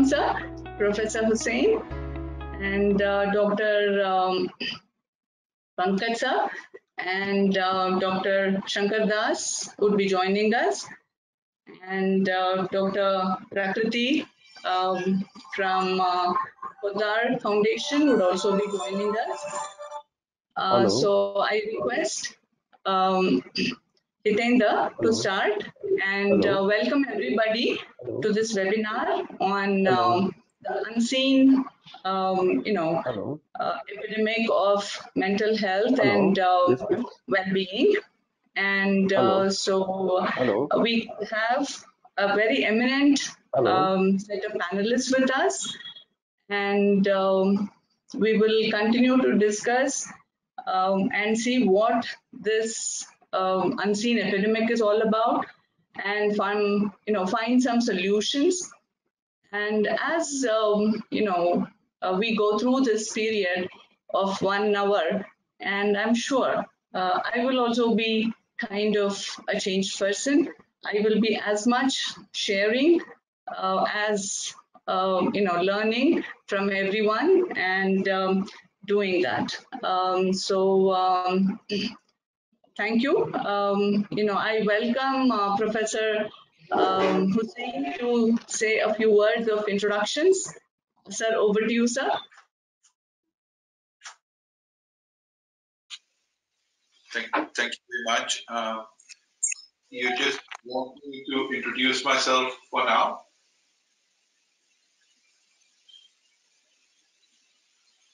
welcome, sir, Professor Husain, and Dr. Pankaj sir, and Dr. Shankar Das would be joining us, and Dr. Prakriti from Podar Foundation would also be joining us. So I request Hitendra to start, and welcome everybody to this webinar on the unseen, epidemic of mental health and well-being. And so we have a very eminent set of panelists with us, and we will continue to discuss and see what this unseen epidemic is all about, and find some solutions. And as we go through this period of 1 hour, and I'm sure I will also be kind of a changed person. I will be as much sharing as learning from everyone and doing that. Thank you. I welcome Professor Husain to say a few words of introductions. Sir, over to you, sir. Thank you very much. You just want me to introduce myself for now?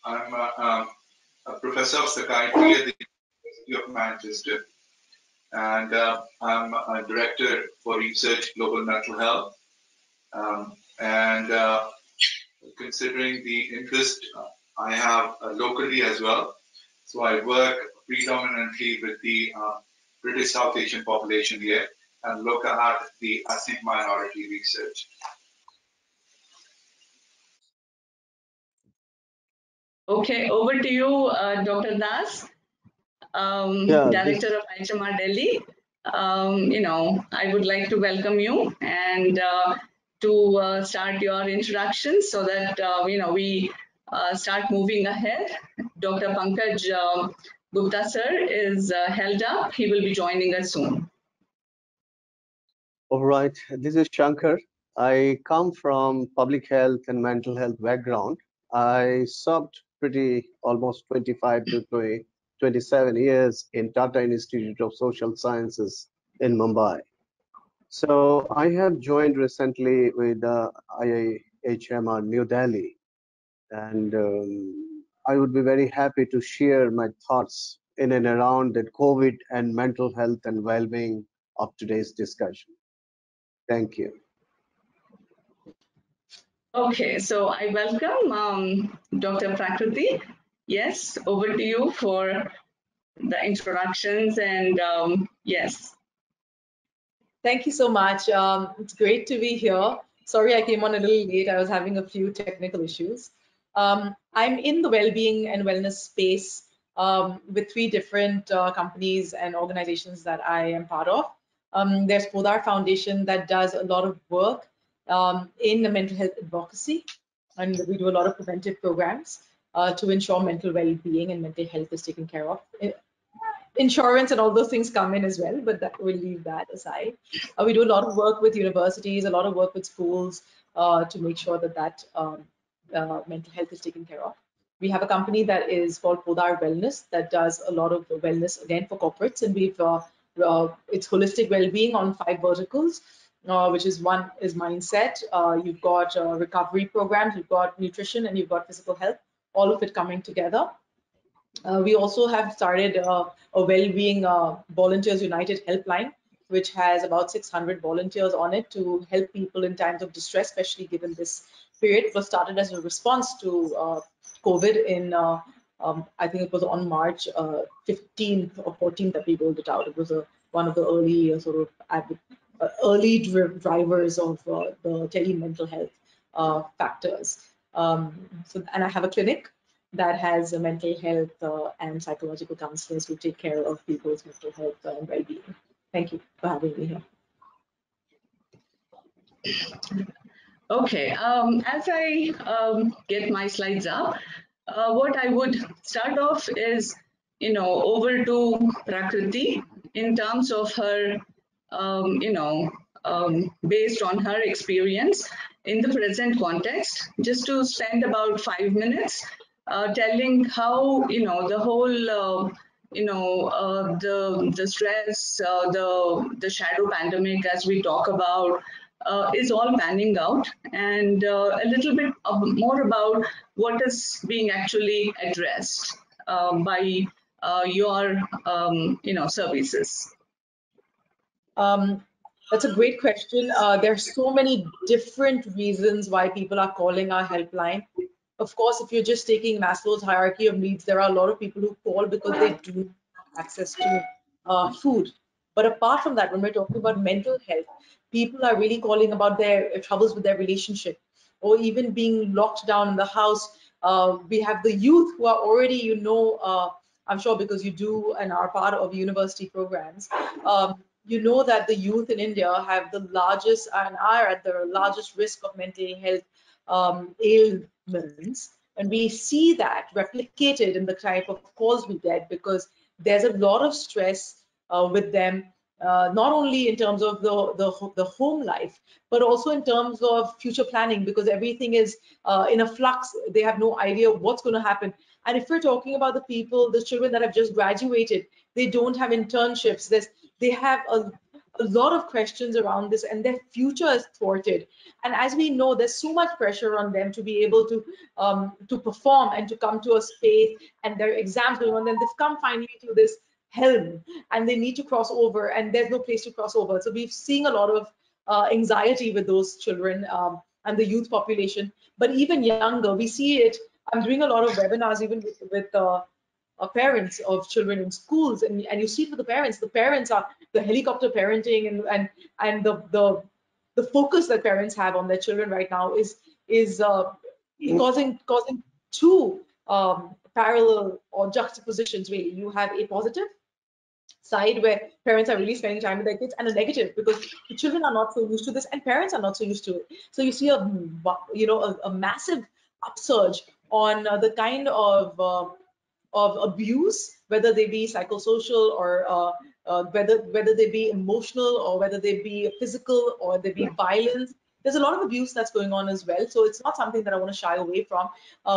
I'm a professor of psychiatry at the University of Manchester, and I'm a director for research global mental health. Considering the interest I have locally as well, so I work predominantly with the British South Asian population here and look at the ethnic minority research. Okay, over to you, Dr. Das, Director of IIHMR Delhi. I would like to welcome you and to start your introductions so that we start moving ahead. Dr. Pankaj Gupta sir is held up. He will be joining us soon. All right, this is Shankar. I come from public health and mental health background. I served almost 25 to 27 years in Tata Institute of Social Sciences in Mumbai. So I have joined recently with IIHMR New Delhi, and I would be very happy to share my thoughts in and around the COVID and mental health and well-being of today's discussion. Thank you. Okay, so I welcome Dr. Prakriti. Yes, over to you for the introductions and yes. Thank you so much. It's great to be here. Sorry I came on a little late. I was having a few technical issues. I'm in the well-being and wellness space with 3 different companies and organizations that I am part of. There's Podar Foundation that does a lot of work in the mental health advocacy, and we do a lot of preventive programs to ensure mental well-being and mental health is taken care of. Insurance and all those things come in as well, but we'll leave that aside. We do a lot of work with universities, a lot of work with schools to make sure that mental health is taken care of. We have a company that is called Podar Wellness that does a lot of wellness again for corporates, and it's holistic well-being on 5 verticals, which is one is mindset. You've got recovery programs, you've got nutrition, and you've got physical health, all of it coming together. We also have started a well-being Volunteers United helpline, which has about 600 volunteers on it to help people in times of distress, especially given this period. It was started as a response to COVID in, I think it was on March 15th or 14th that we rolled it out. It was one of the early early drivers of the tele-mental health factors. And I have a clinic that has a mental health and psychological counselors who take care of people's mental health and well-being. Thank you for having me here. Okay, as I get my slides up, what I would start off is, over to Prakriti in terms of her, based on her experience in the present context, just to spend about 5 minutes telling how, the whole, the stress, the shadow pandemic, as we talk about, is all panning out, and a little bit more about what is being actually addressed by your services. That's a great question. There's so many different reasons why people are calling our helpline. Of course, if you're just taking Maslow's hierarchy of needs, there are a lot of people who call because they do have access to food. But apart from that, when we're talking about mental health, people are really calling about their troubles with their relationship, or even being locked down in the house. We have the youth who are already, I'm sure because you do and are part of university programs, you know that the youth in India have the largest and are at the largest risk of mental health ailments. And we see that replicated in the type of calls we get, because there's a lot of stress with them, not only in terms of the home life, but also in terms of future planning, because everything is in a flux. They have no idea what's going to happen. And if we're talking about the people, the children that have just graduated, they don't have internships. They have a lot of questions around this, and their future is thwarted. And as we know, there's so much pressure on them to be able to perform and to come to a space, and their exams going on. Then they've come finally to this helm, and they need to cross over, and there's no place to cross over. So we've seen a lot of anxiety with those children and the youth population. But even younger, we see it. I'm doing a lot of webinars even with parents of children in schools, and you see for the parents are the helicopter parenting, and the focus that parents have on their children right now is causing two parallel or juxtapositions. Really, you have a positive side where parents are really spending time with their kids, and a negative because the children are not so used to this and parents are not so used to it. So you see a massive upsurge on the kind of abuse, whether they be psychosocial or whether they be emotional, or whether they be physical, or they be violence. There's a lot of abuse that's going on as well. So it's not something that I want to shy away from.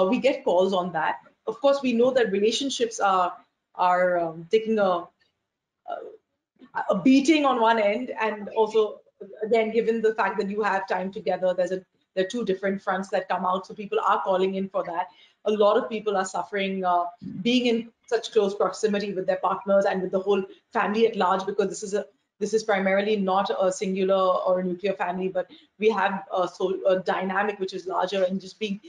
We get calls on that. Of course, we know that relationships are taking a beating on one end, and also, again, given the fact that you have time together, there are two different fronts that come out. So people are calling in for that. A lot of people are suffering being in such close proximity with their partners and with the whole family at large, because this is primarily not a singular or a nuclear family, but we have a dynamic which is larger, and just being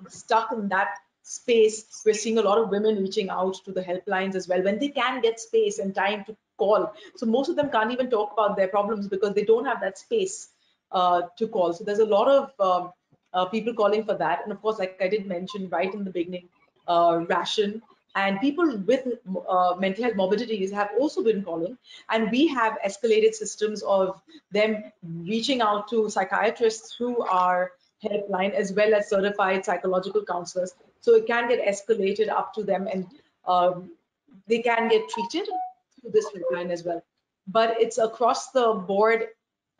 stuck in that space. We're seeing a lot of women reaching out to the helplines as well when they can get space and time to call. So most of them can't even talk about their problems because they don't have that space to call. So there's a lot of people calling for that. And of course, like I did mention right in the beginning, ration. And people with mental health morbidities have also been calling, and we have escalated systems of them reaching out to psychiatrists through our helpline, as well as certified psychological counselors. So it can get escalated up to them, and they can get treated through this helpline as well. But it's across the board.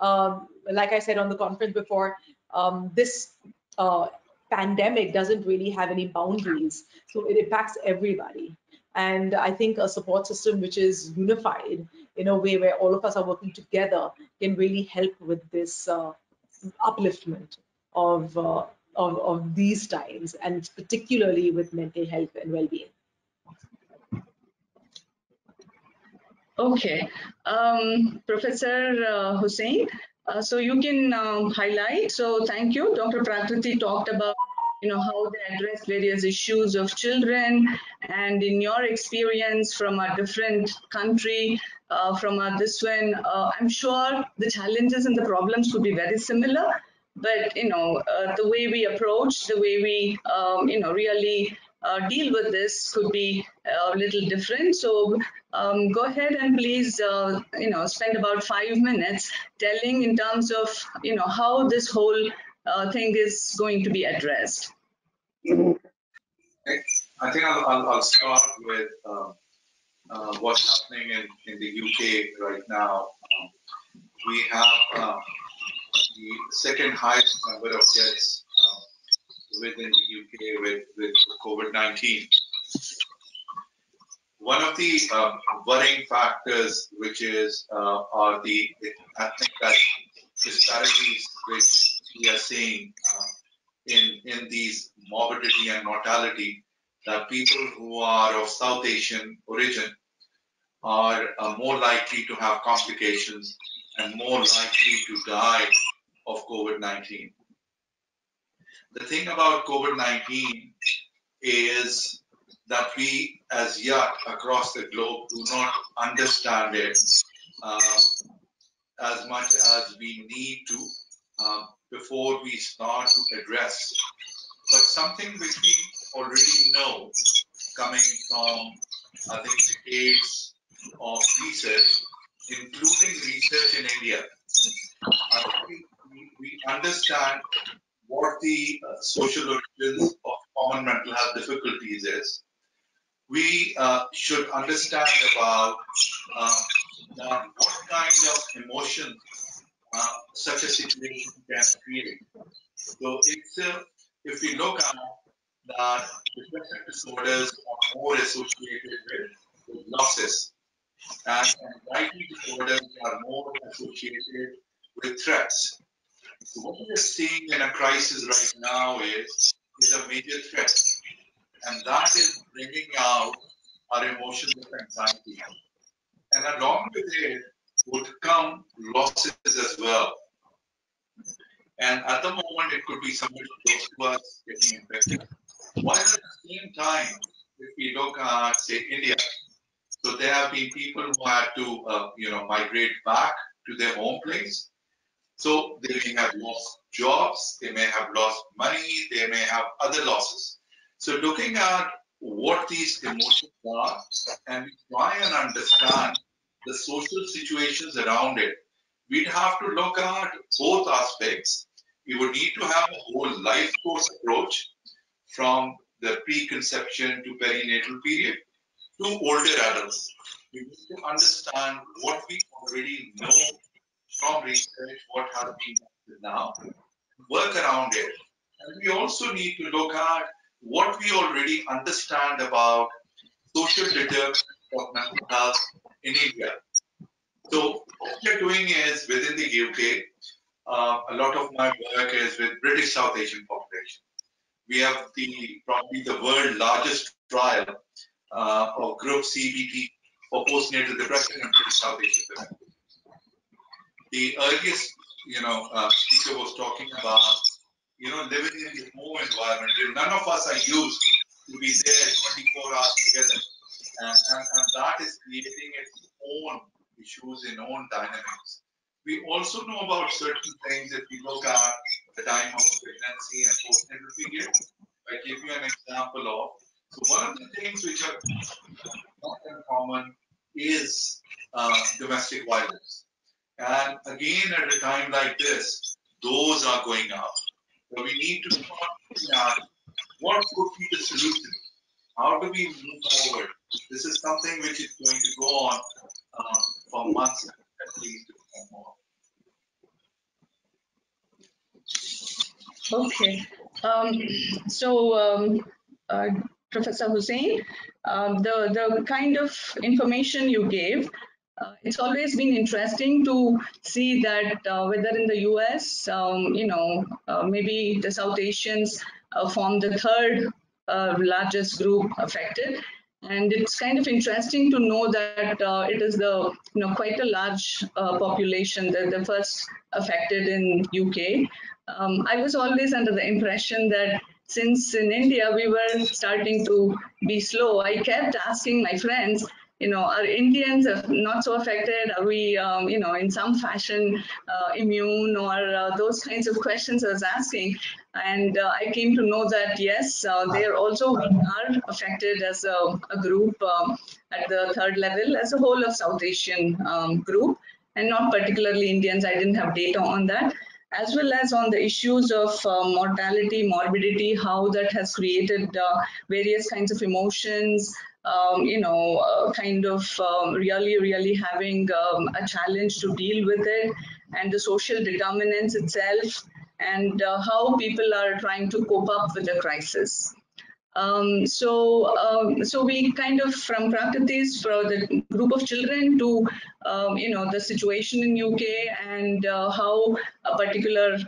Like I said on the conference before, this pandemic doesn't really have any boundaries, so it impacts everybody. And I think a support system which is unified in a way where all of us are working together can really help with this upliftment of these times, and particularly with mental health and well-being. Okay, Professor Husain, so you can highlight. So thank you. Dr. Prakriti talked about how they address various issues of children, and in your experience from a different country, from this one, I'm sure the challenges and the problems would be very similar, but the way we approach, the way we really deal with this could be a little different. So go ahead and please spend about 5 minutes telling in terms of how this whole thing is going to be addressed? I think I'll start with what's happening in the UK right now. We have the second highest number of deaths within the UK with COVID-19. One of the worrying factors, which is are the ethnic disparities which we are seeing in these morbidity and mortality, that people who are of South Asian origin are more likely to have complications and more likely to die of COVID-19. The thing about COVID-19 is that we, as yet across the globe, do not understand it as much as we need to before we start to address. But something which we already know, coming from, I think, decades of research, including research in India, I think we understand what the social origins of common mental health difficulties is. We should understand about what kind of emotion such a situation can create. So if we look at that, depressive disorders are more associated with losses, and anxiety disorders are more associated with threats. So what we are seeing in a crisis right now is a major threat, and that is bringing out our emotions of anxiety. And along with it would come losses as well. And at the moment, it could be somebody close to us getting infected. While at the same time, if we look at, say, India, so there have been people who had to, migrate back to their home place. So they may have lost jobs, they may have lost money, they may have other losses. So looking at what these emotions are, and we try and understand the social situations around it, we'd have to look at both aspects. We would need to have a whole life course approach from the preconception to perinatal period to older adults. We need to understand what we already know from research, what has been done now, work around it. And we also need to look at what we already understand about social determinants of mental health in India. So what we're doing is within the UK, a lot of my work is with British South Asian population. We have probably the world largest trial of group CBT for postnatal depression in British South Asian women. The earliest, speaker was talking about, living in the home environment. None of us are used to be there 24 hours together. And that is creating its own issues in own dynamics. We also know about certain things if we look at the time of pregnancy and postnatal period. I give you an example of, so one of the things which are not uncommon is domestic violence. And again, at a time like this, those are going up. So we need to start looking at what could be the solution. How do we move forward? This is something which is going to go on for months at least, if not more. Okay. Professor Husain, the kind of information you gave, it's always been interesting to see that whether in the US, maybe the South Asians form the third largest group affected. And it's kind of interesting to know that it is the quite a large population, the first affected in UK. I was always under the impression that since in India we were starting to be slow, I kept asking my friends, are Indians not so affected? Are we, in some fashion immune, or those kinds of questions I was asking. And I came to know that, yes, they are also are affected as a group at the third level as a whole of South Asian group, and not particularly Indians. I didn't have data on that. as well as on the issues of mortality, morbidity, how that has created various kinds of emotions, kind of really, really having a challenge to deal with it, and the social determinants itself, and how people are trying to cope up with the crisis. So we kind of from Prakriti's for the group of children to the situation in UK and how a particular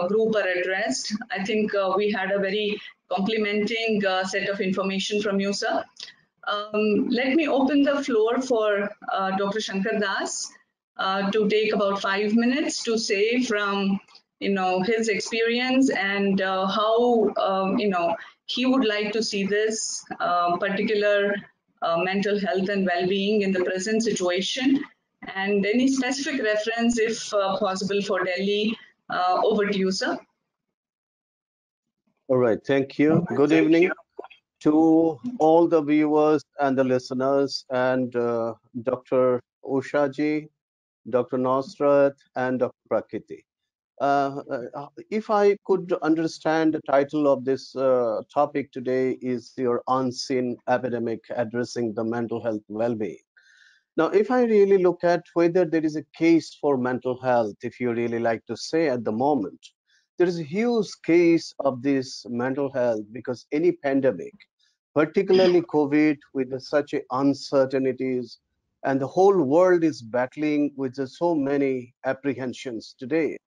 group are addressed. I think we had a very complementing set of information from you, sir. Let me open the floor for Dr. Shankar Das to take about 5 minutes to say from his experience and how he would like to see this particular mental health and well-being in the present situation, and any specific reference if possible for Delhi. Over to you, sir. All right, thank you. Good evening to all the viewers and the listeners, and Dr. Usha ji, Dr. Nusrat, and Dr. Prakriti. If I could understand the title of this topic today is your unseen epidemic addressing the mental health well-being. Now, if I really look at whether there is a case for mental health, if you really like to say at the moment, there is a huge case of this mental health because any pandemic, particularly COVID, with such uncertainties, and the whole world is battling with so many apprehensions today,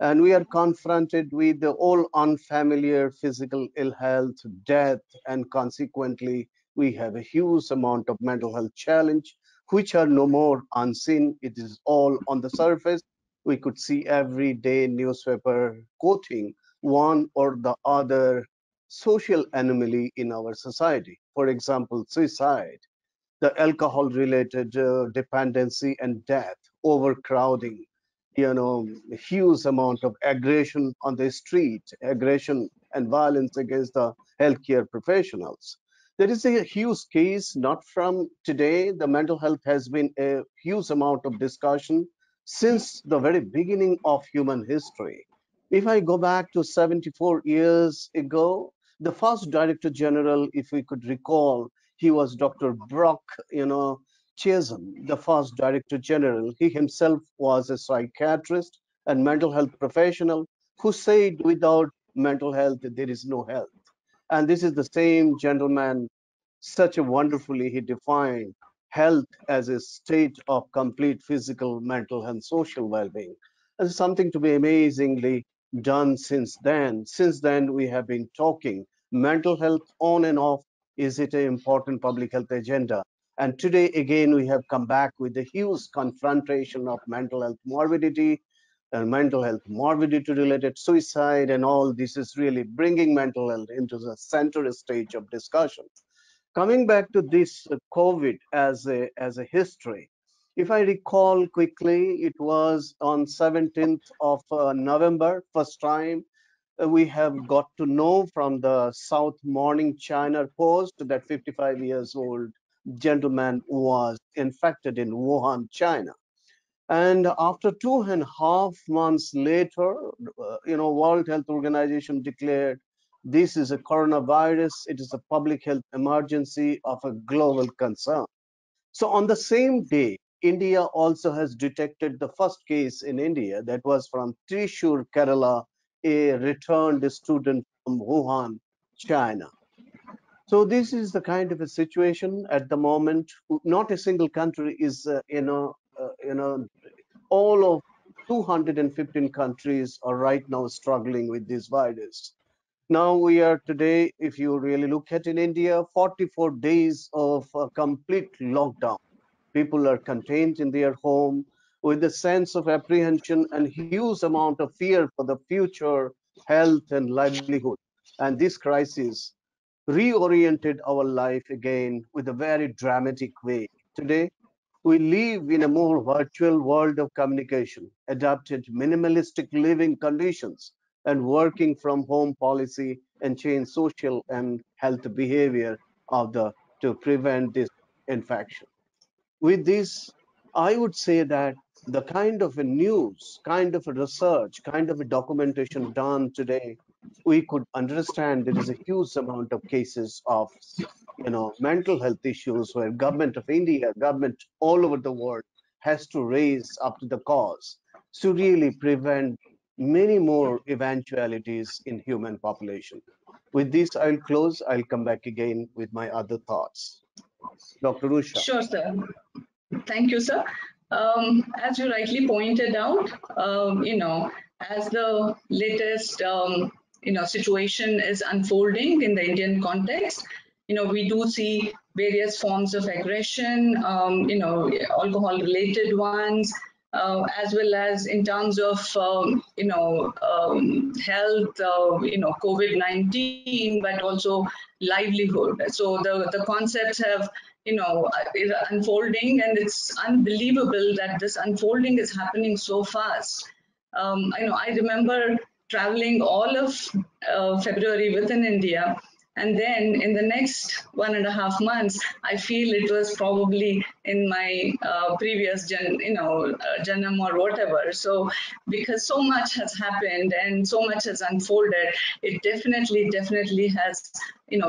and we are confronted with the all unfamiliar physical ill health, death, and consequently, we have a huge amount of mental health challenge, which are no more unseen. It is all on the surface. We could see every day newspaper quoting one or the other social anomaly in our society. For example, suicide, the alcohol related dependency and death, overcrowding, huge amount of aggression on the street, aggression and violence against the healthcare professionals. There is a huge case, not from today. The mental health has been a huge amount of discussion since the very beginning of human history. If I go back to 74 years ago, the first Director General, if we could recall, he was Dr. Brock, Chisholm, the first Director General. He himself was a psychiatrist and mental health professional who said without mental health, there is no health. And this is the same gentleman, such a wonderfully he defined health as a state of complete physical, mental, and social well-being. And something to be amazingly done since then. Since then, we have been talking mental health on and off. Is it an important public health agenda? And today, again, we have come back with the huge confrontation of mental health morbidity and mental health morbidity related suicide, and all this is really bringing mental health into the center stage of discussion. Coming back to this COVID as a history, if I recall quickly, it was on 17th of November, first time we have got to know from the South Morning China Post that 55 years old gentleman was infected in Wuhan, China. And after 2.5 months later, World Health Organization declared this is a coronavirus. It is a public health emergency of a global concern. So on the same day, India also has detected the first case in India that was from Thrissur, Kerala, a returned student from Wuhan, China. So this is the kind of a situation at the moment. Not a single country is, all of 215 countries are right now struggling with this virus. Now we are today, if you really look at in India, 44 days of complete lockdown. People are contained in their home with a sense of apprehension and huge amount of fear for the future, health and livelihood. And this crisis reoriented our life again with a very dramatic way. Today, we live in a more virtual world of communication, adapted minimalistic living conditions, and working from home policy and change social and health behavior of the to prevent this infection. With this, I would say that the kind of a news, kind of a research, kind of a documentation done today, we could understand there is a huge amount of cases of, mental health issues where government of India, government all over the world has to raise up to the cause to really prevent many more eventualities in human population. With this, I'll close. I'll come back again with my other thoughts. Dr. Usha. Sure, sir. Thank you, sir. As you rightly pointed out, as the latest, situation is unfolding in the Indian context, we do see various forms of aggression, alcohol-related ones, as well as in terms of, health, COVID-19, but also livelihood. So the concepts have is unfolding, and it's unbelievable that this unfolding is happening so fast. I remember traveling all of February within India, and then in the next 1.5 months, I feel it was probably in my previous janam or whatever. So because so much has happened and so much has unfolded, it definitely has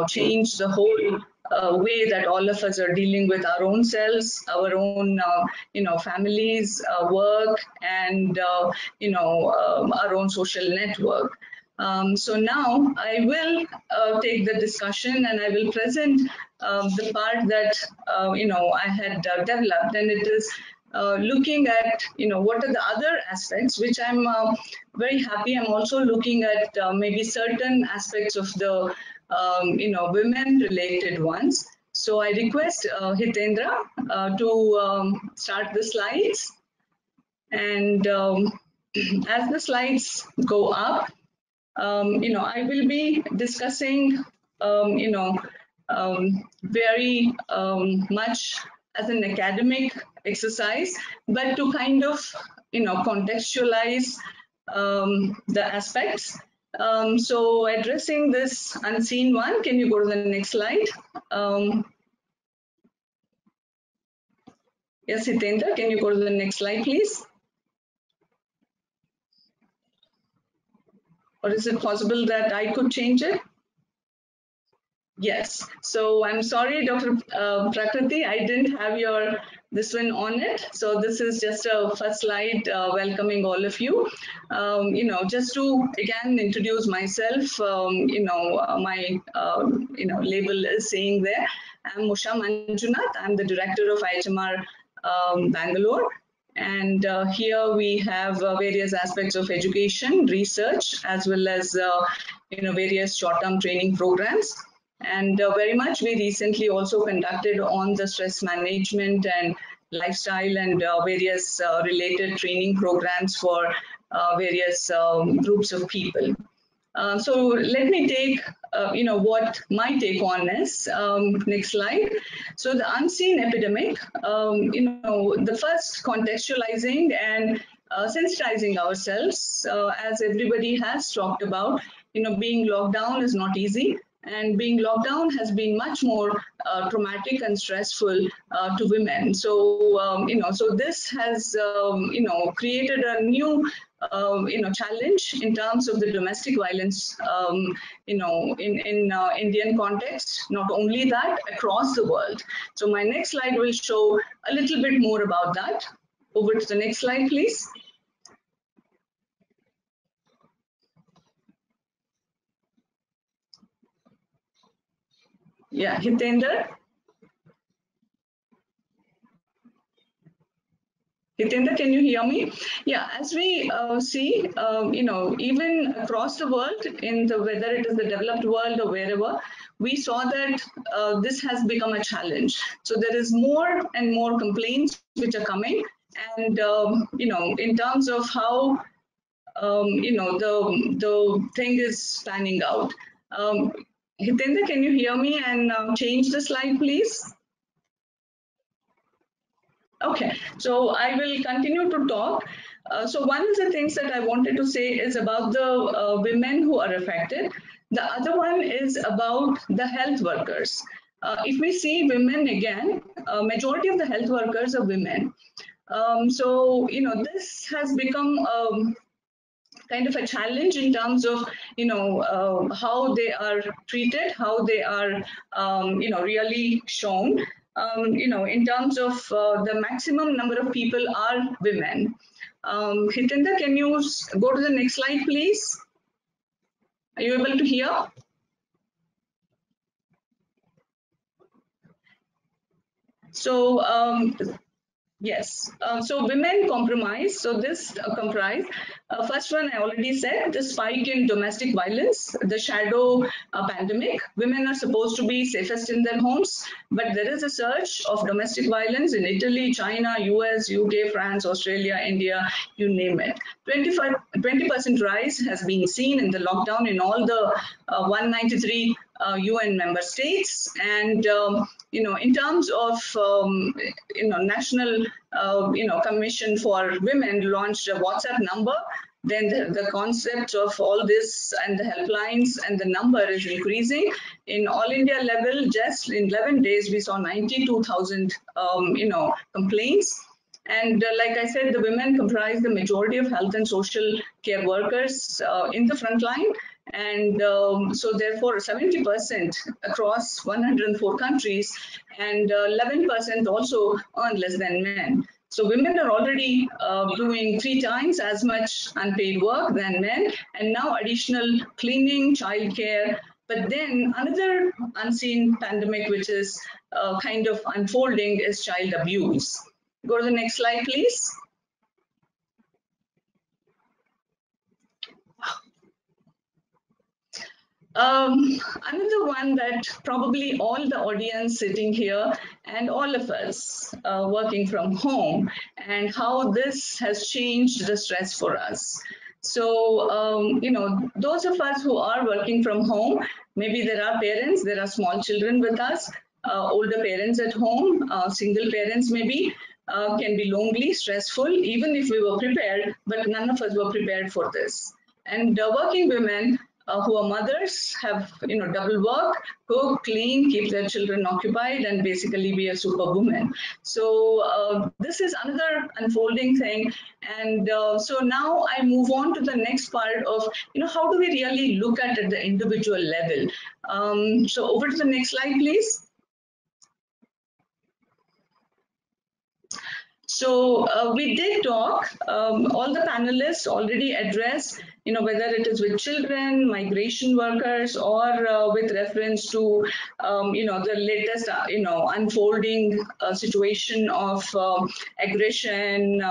changed the whole way that all of us are dealing with our own selves, our own, families, work, and, our own social network. So now I will take the discussion and I will present the part that, I had developed, and it is looking at, what are the other aspects, which I'm very happy. I'm also looking at maybe certain aspects of the, women-related ones. So I request Hitendra to start the slides. And as the slides go up, I will be discussing, very much as an academic exercise, but to kind of, contextualize the aspects. So addressing this unseen one, can you go to the next slide? Yes, Hitendra, can you go to the next slide, please? Or is it possible that I could change it? Yes. So I'm sorry, Dr. Prakriti, I didn't have this one on it. So this is just a first slide welcoming all of you. Just to again introduce myself, my label is saying there. I'm Usha Manjunath. I'm the director of IIHMR Bangalore. And here we have various aspects of education, research, as well as various short-term training programs. And very much we recently also conducted on the stress management and lifestyle and various related training programs for various groups of people. So let me take, what my take on is. Next slide. So the unseen epidemic, the first contextualizing and sensitizing ourselves, as everybody has talked about, being locked down is not easy. And being locked down has been much more traumatic and stressful to women. So, so this has, created a new, challenge in terms of the domestic violence, in Indian context. Not only that, across the world. So my next slide will show a little bit more about that. Over to the next slide, please. Yeah, Hitendra. Hitendra, can you hear me? Yeah, as we see, even across the world, whether it is the developed world or wherever, we saw that this has become a challenge. So there is more and more complaints which are coming, and in terms of how the thing is panning out. Hitendra, can you hear me and change the slide, please? Okay, so I will continue to talk. So one of the things that I wanted to say is about the women who are affected. The other one is about the health workers. If we see women again, majority of the health workers are women. So, this has become kind of a challenge in terms of how they are treated, how they are really shown. In terms of the maximum number of people are women. Hitendra, can you go to the next slide, please? Are you able to hear? So yes, so women compromise. So this comprise, first one I already said, the spike in domestic violence, the shadow pandemic. Women are supposed to be safest in their homes, but there is a surge of domestic violence in Italy, China, US, UK, France, Australia, India, you name it. 20% rise has been seen in the lockdown in all the 193 UN member states, and in terms of national commission for women launched a WhatsApp number. Then the concept of all this and the helplines and the number is increasing. In all India level, just in 11 days, we saw 92,000 complaints. And like I said, the women comprise the majority of health and social care workers in the front line. And so therefore 70% across 104 countries, and 11% also earn less than men. So women are already doing 3 times as much unpaid work than men, and now additional cleaning, childcare. But then another unseen pandemic which is kind of unfolding is child abuse. Go to the next slide, please. Another one that probably all the audience sitting here and all of us working from home, and how this has changed the stress for us. So, those of us who are working from home, maybe there are parents, there are small children with us, older parents at home, single parents maybe, can be lonely, stressful, even if we were prepared, but none of us were prepared for this. And working women who are mothers have double work, cook, clean, keep their children occupied, and basically be a superwoman. So this is another unfolding thing. And so now I move on to the next part of how do we really look at the individual level. So over to the next slide, please. So we did talk, all the panelists already addressed, whether it is with children, migration workers, or with reference to, the latest, unfolding situation of aggression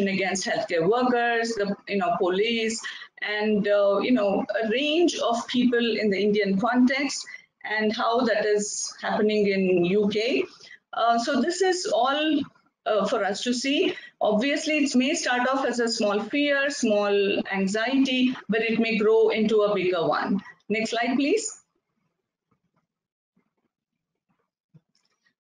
against healthcare workers, the, police, and, a range of people in the Indian context, and how that is happening in UK. So this is all for us to see. Obviously, it may start off as a small fear, small anxiety, but it may grow into a bigger one. Next slide, please.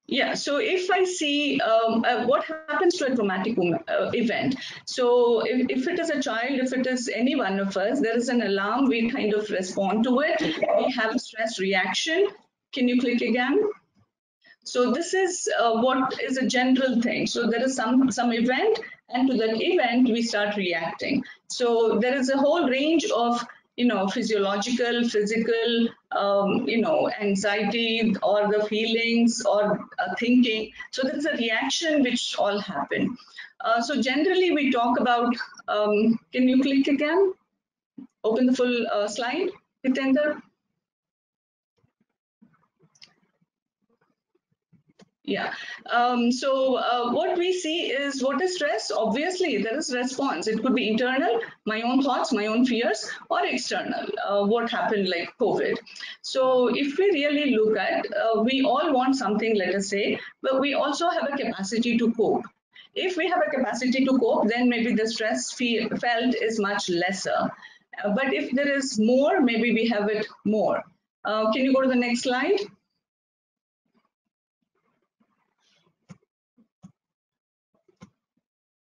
Yeah, so if I see what happens to a traumatic event, so if it is a child, if it is any one of us, there is an alarm, we kind of respond to it. We have a stress reaction. Can you click again? So this is what is a general thing. So there is some event, and to that event we start reacting. So there is a whole range of physiological, physical, anxiety, or the feelings, or thinking. So there is a reaction which all happen. So generally we talk about. Can you click again? Open the full slide, Hitendra. Yeah. So what we see is, what is stress? Obviously, there is response. It could be internal, my own thoughts, my own fears, or external, what happened like COVID. So if we really look at, we all want something, let us say, but we also have a capacity to cope. If we have a capacity to cope, then maybe the stress felt is much lesser. But if there is more, maybe we have it more. Can you go to the next slide?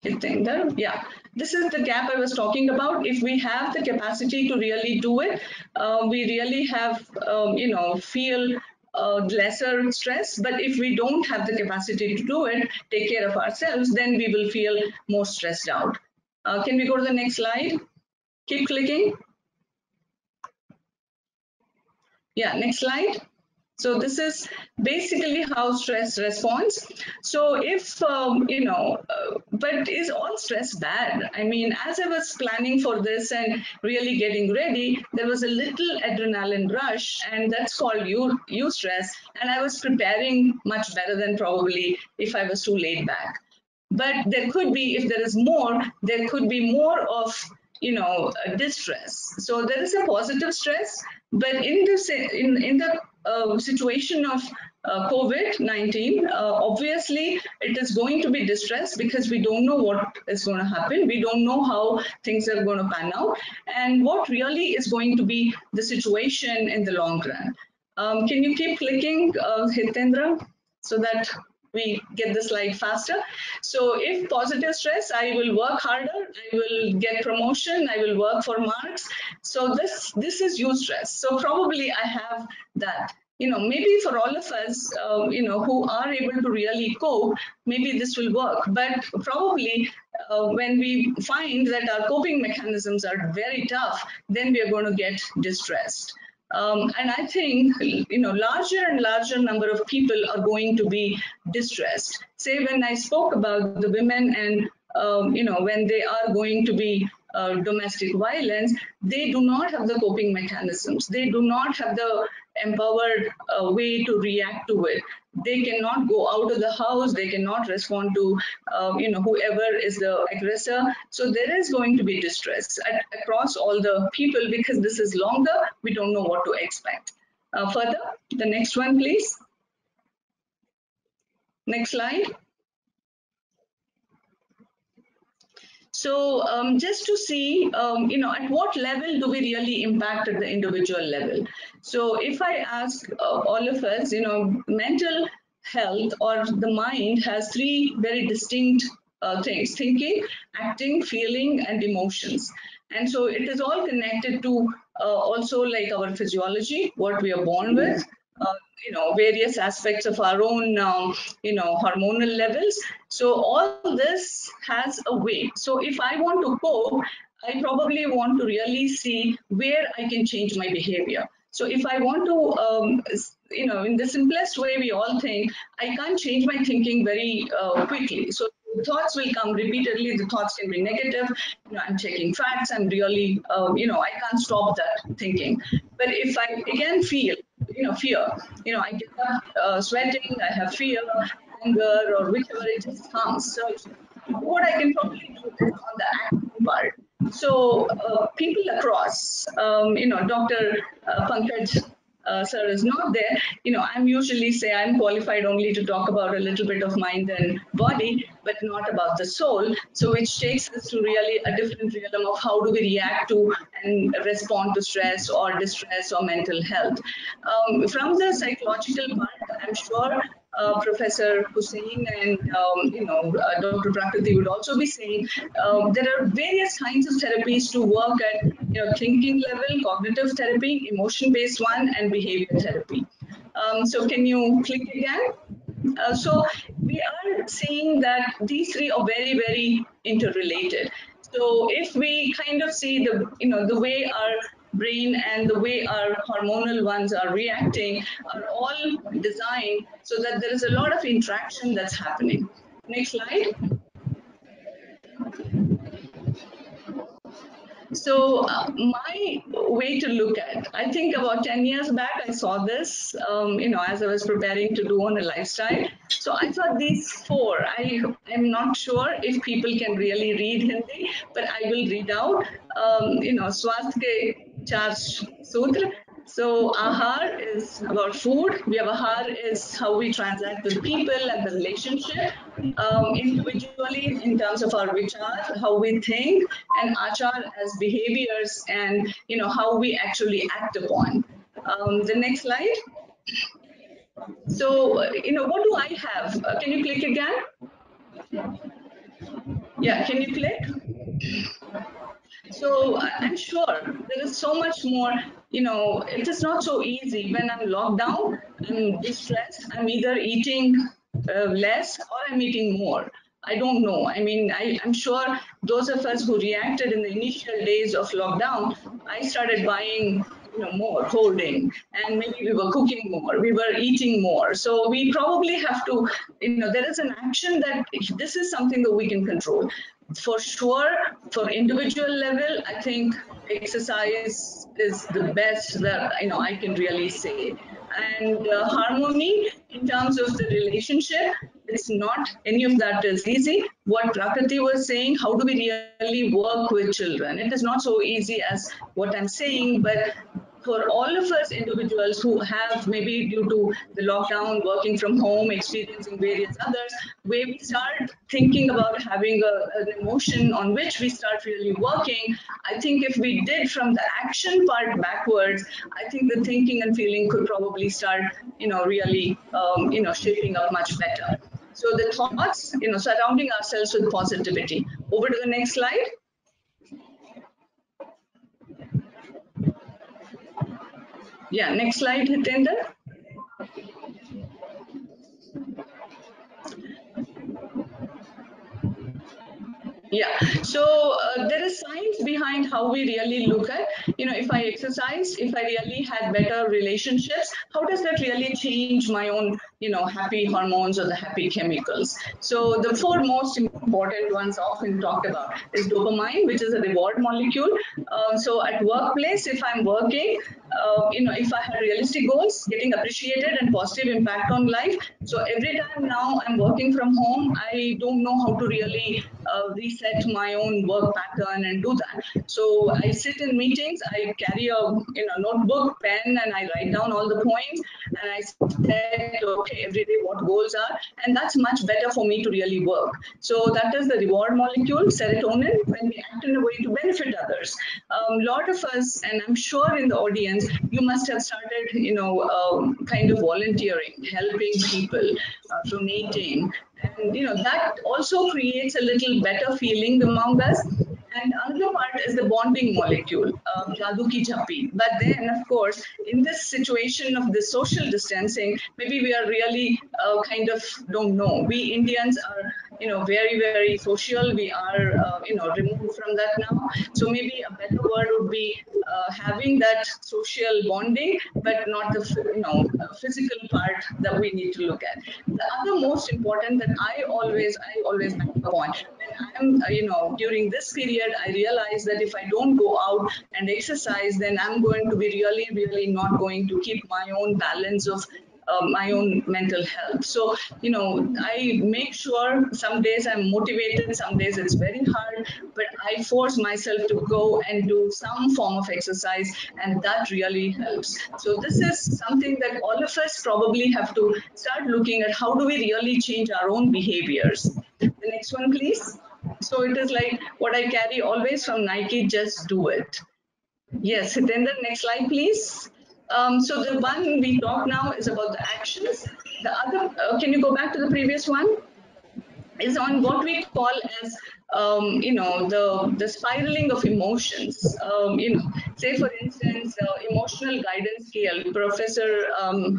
Yeah, this is the gap I was talking about. If we have the capacity to really do it, we really have, feel lesser stress, but if we don't have the capacity to do it, take care of ourselves, then we will feel more stressed out. Can we go to the next slide? Keep clicking. Yeah, next slide. So this is basically how stress responds. So if, but is all stress bad? I mean, as I was planning for this and really getting ready, there was a little adrenaline rush, and that's called eustress. And I was preparing much better than probably if I was too laid back. But there could be, if there is more, there could be more of distress. So there is a positive stress, but in the situation of COVID-19, obviously it is going to be distress because we don't know what is going to happen. We don't know how things are going to pan out, and what really is going to be the situation in the long run. Can you keep clicking, Hitendra, so that we get the slide faster? So if positive stress, I will work harder, I will get promotion, I will work for marks. So this is eustress. So probably I have that. Maybe for all of us, who are able to really cope, maybe this will work. But probably when we find that our coping mechanisms are very tough, then we are going to get distressed. And I think, larger and larger number of people are going to be distressed. Say when I spoke about the women and, when they are going to be domestic violence, they do not have the coping mechanisms. They do not have the empowered way to react to it. They cannot go out of the house. They cannot respond to, whoever is the aggressor. So there is going to be distress across all the people because this is longer. We don't know what to expect. Further, the next one, please. Next slide. So just to see, at what level do we really impact at the individual level? So if I ask all of us, mental health or the mind has three very distinct things: thinking, acting, feeling, and emotions. And so it is all connected to also like our physiology, what we are born with, various aspects of our own, hormonal levels. So all this has a weight. So if I want to cope, I probably want to really see where I can change my behavior. So if I want to, in the simplest way, we all think, I can't change my thinking very quickly. So thoughts will come repeatedly. The thoughts can be negative. I'm checking facts. I'm really, I can't stop that thinking. But if I again feel, fear, I get up sweating, I have fear, anger, or whichever it just comes. So what I can probably do is on the acting part. So people across, Dr. Pankaj sir is not there. I'm usually say I'm qualified only to talk about a little bit of mind and body, but not about the soul. So which takes us to really a different realm of how do we react to and respond to stress or distress or mental health. From the psychological part, I'm sure Professor Husain and Dr. Prakriti would also be saying there are various kinds of therapies to work at thinking level: cognitive therapy, emotion-based one, and behavior therapy. So can you click again? So we are seeing that these three are very, very interrelated. So if we kind of see the way our brain and the way our hormonal ones are reacting are all designed so that there is a lot of interaction that's happening. Next slide. So my way to look at, I think about 10 years back, I saw this, as I was preparing to do on a lifestyle. So I thought these four, I am not sure if people can really read Hindi, but I will read out, Swasth ke char sutra. So ahar is about food. Vyavahar is how we transact with people and the relationship. Individually, in terms of our vichar, how we think, and achar as behaviors and how we actually act upon. The next slide. So, what do I have? Can you click again? Yeah, can you click? So I'm sure there is so much more, it is not so easy when I'm locked down. I'm distressed, I'm either eating less or I'm eating more. I don't know. I mean, I'm sure those of us who reacted in the initial days of lockdown, I started buying, more, holding, and maybe we were cooking more, we were eating more. So we probably have to, there is an action that this is something that we can control. For sure, for individual level, I think exercise is the best that I can really say. And harmony in terms of the relationship, it's not any of that is easy. What Prakriti was saying, how do we really work with children? It is not so easy as what I'm saying, but for all of us individuals who have, maybe due to the lockdown, working from home, experiencing various others, where we start thinking about having an emotion on which we start really working, I think if we did from the action part backwards, I think the thinking and feeling could probably start, really, shaping up much better. So the thoughts, surrounding ourselves with positivity. Over to the next slide. Yeah, next slide, Hitendra. Yeah, so there is science behind how we really look at, if I exercise, if I really had better relationships, how does that really change my own, happy hormones or the happy chemicals? So the four most important ones often talked about is dopamine, which is a reward molecule. So at workplace, if I'm working, if I had realistic goals, getting appreciated and positive impact on life. So every time now I'm working from home, I don't know how to really reset my own work pattern and do that. So I sit in meetings, I carry a notebook, pen, and I write down all the points, and I set okay every day what goals are, and that's much better for me to really work. So that is the reward molecule, serotonin, when we act in a way to benefit others. Lot of us, and I'm sure in the audience, you must have started, kind of volunteering, helping people, donating, and that also creates a little better feeling among us. And another part is the bonding molecule, jadoo ki chappi. But then, of course, in this situation of the social distancing, maybe we are really kind of don't know. We Indians are, very, very social. We are, removed from that now. So maybe a better word would be having that social bonding, but not the, physical part that we need to look at. The other most important that I always make a point when I'm, during this period, I realize that if I don't go out and exercise, then I'm going to be really, really not going to keep my own balance of my own mental health. So, I make sure some days I'm motivated, some days it's very hard, but I force myself to go and do some form of exercise, and that really helps. So, this is something that all of us probably have to start looking at how do we really change our own behaviors. The next one, please. So, it is like what I carry always from Nike, just do it. Yes, then the next slide, please. So the one we talk now is about the actions. The other, can you go back to the previous one? Is on what we call as the spiraling of emotions. Say for instance, emotional guidance scale. Professor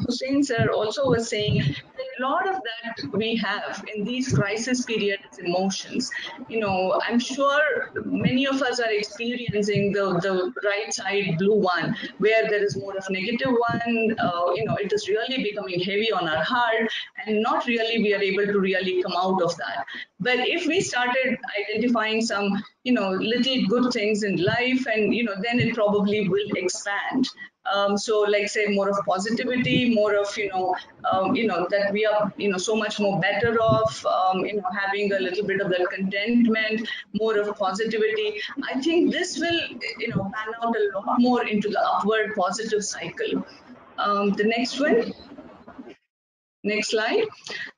Husain sir also was saying that a lot of that we have in these crisis periods emotions. I'm sure many of us are experiencing the right side blue one, where there is more of negative one. It is really becoming heavy on our heart, and not really we are able to really come out of that. But if we started identifying some, little good things in life, and then it probably will expand. So like say more of positivity, more of that we are so much more better off, having a little bit of that contentment, more of positivity. I think this will pan out a lot more into the upward positive cycle. The next one. Next slide.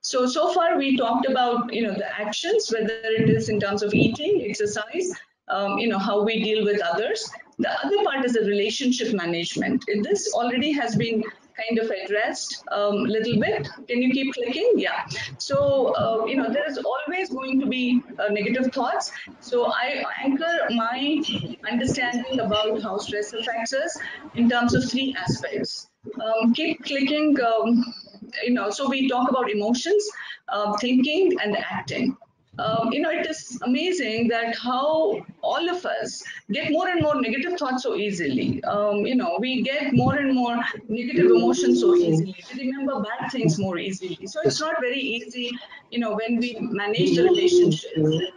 So far we talked about, the actions, whether it is in terms of eating, exercise, how we deal with others. The other part is the relationship management. This already has been kind of addressed a little bit. Can you keep clicking? Yeah. So, there is always going to be negative thoughts. So I anchor my understanding about how stress affects us in terms of three aspects. Keep clicking. So we talk about emotions, thinking, and acting. It is amazing that how all of us get more and more negative thoughts so easily. We get more and more negative emotions so easily. We remember bad things more easily. So it's not very easy, when we manage the relationships.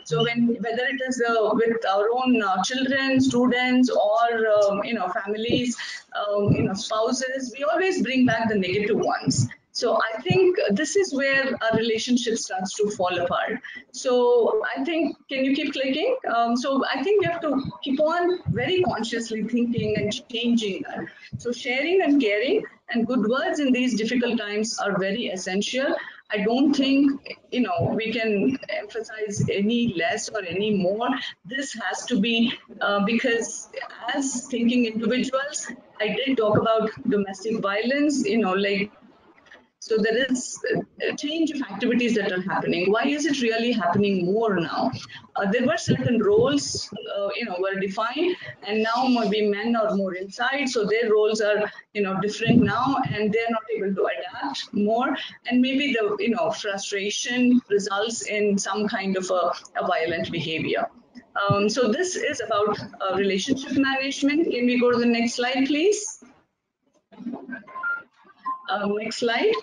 So whether it is with our own children, students, or families, spouses, we always bring back the negative ones. So I think this is where our relationship starts to fall apart. So I think, can you keep clicking? So I think we have to keep on very consciously thinking and changing that. So sharing and caring and good words in these difficult times are very essential. I don't think, we can emphasize any less or any more. This has to be because as thinking individuals, I did talk about domestic violence, so there is a change of activities that are happening. Why is it really happening more now? There were certain roles, were defined, and now maybe men are more inside, so their roles are, different now, and they're not able to adapt more, and maybe the, frustration results in some kind of a violent behavior. So this is about relationship management. Can we go to the next slide, please? Next slide.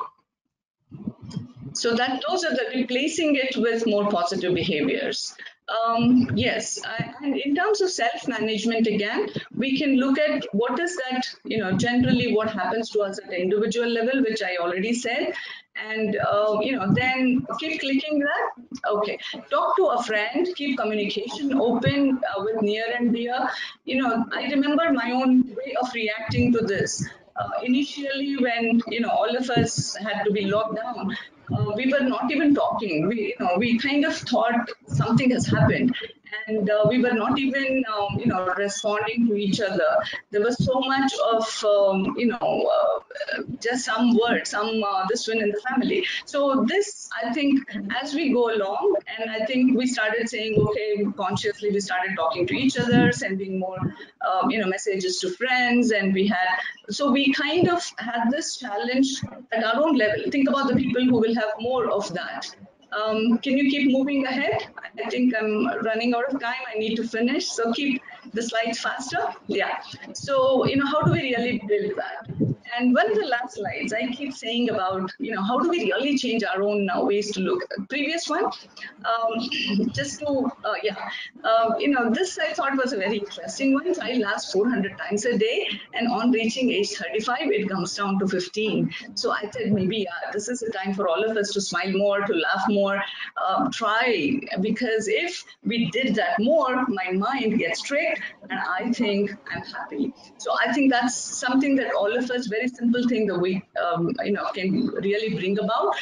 So that those are the replacing it with more positive behaviors. Yes, and in terms of self-management, again, we can look at what is that, generally what happens to us at the individual level, which I already said, and then keep clicking that. Okay, talk to a friend, keep communication open with near and dear. I remember my own way of reacting to this. Initially, when all of us had to be locked down, we were not even talking. We kind of thought something has happened, and we were not even responding to each other. There was so much of just some words, some this one in the family. So this, I think, as we go along, and I think we started saying, okay, consciously we started talking to each other, sending more messages to friends, and so we kind of had this challenge at our own level. Think about the people who will have more of that. Can you keep moving ahead? I think I'm running out of time. I need to finish. So keep the slides faster. Yeah. So, how do we really build that? And one of the last slides, I keep saying about, how do we really change our own ways to look? Previous one, just to, this I thought was a very interesting one. I laugh 400 times a day, and on reaching age 35, it comes down to 15. So I said, maybe this is a time for all of us to smile more, to laugh more, try, because if we did that more, my mind gets tricked, and I think I'm happy. So I think that's something that all of us, very simple thing that we, can really bring about.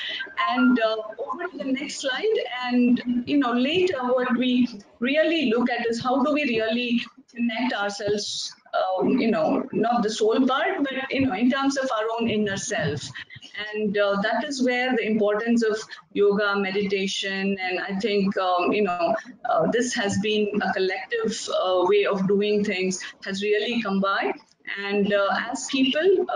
And over to the next slide. And, later what we really look at is how do we really connect ourselves, not the soul part, but, in terms of our own inner self. And that is where the importance of yoga, meditation, and I think, this has been a collective way of doing things has really come by. And as people,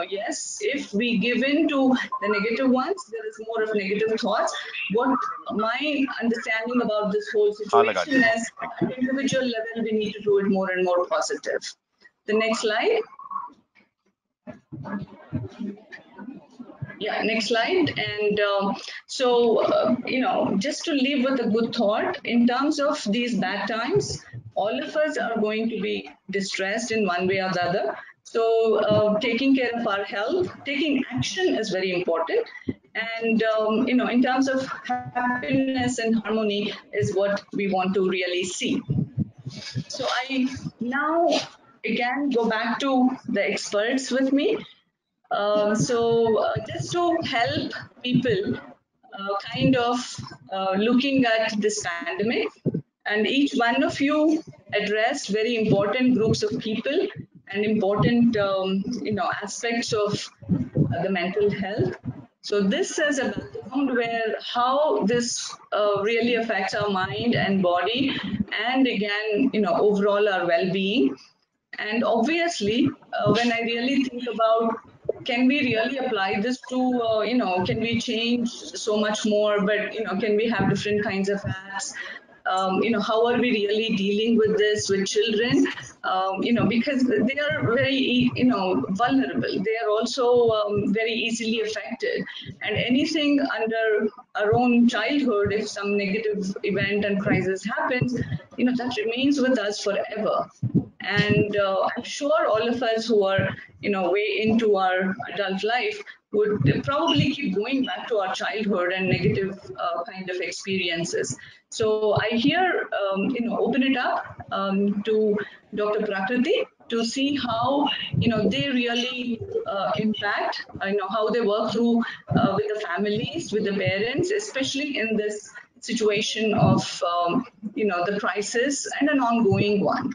yes, if we give in to the negative ones, there is more of negative thoughts. What my understanding about this whole situation is, at individual level, we need to do it more and more positive. The next slide. Yeah, next slide. And just to leave with a good thought, in terms of these bad times, all of us are going to be distressed in one way or the other. So taking care of our health, taking action is very important. And, in terms of happiness and harmony is what we want to really see. So I now again go back to the experts with me. Just to help people kind of looking at this pandemic, and each one of you addressed very important groups of people and important aspects of the mental health. So this is a background where how this really affects our mind and body, and again, overall our well-being. And obviously, when I really think about can we really apply this to, can we change so much more, but, can we have different kinds of apps? How are we really dealing with this with children? Because they are very, vulnerable. They are also very easily affected. And anything under our own childhood, if some negative event and crisis happens, that remains with us forever. And I'm sure all of us who are, way into our adult life would probably keep going back to our childhood and negative kind of experiences. So I here, open it up to Dr. Prakriti to see how, they really impact, how they work through with the families, with the parents, especially in this situation of, the crisis and an ongoing one.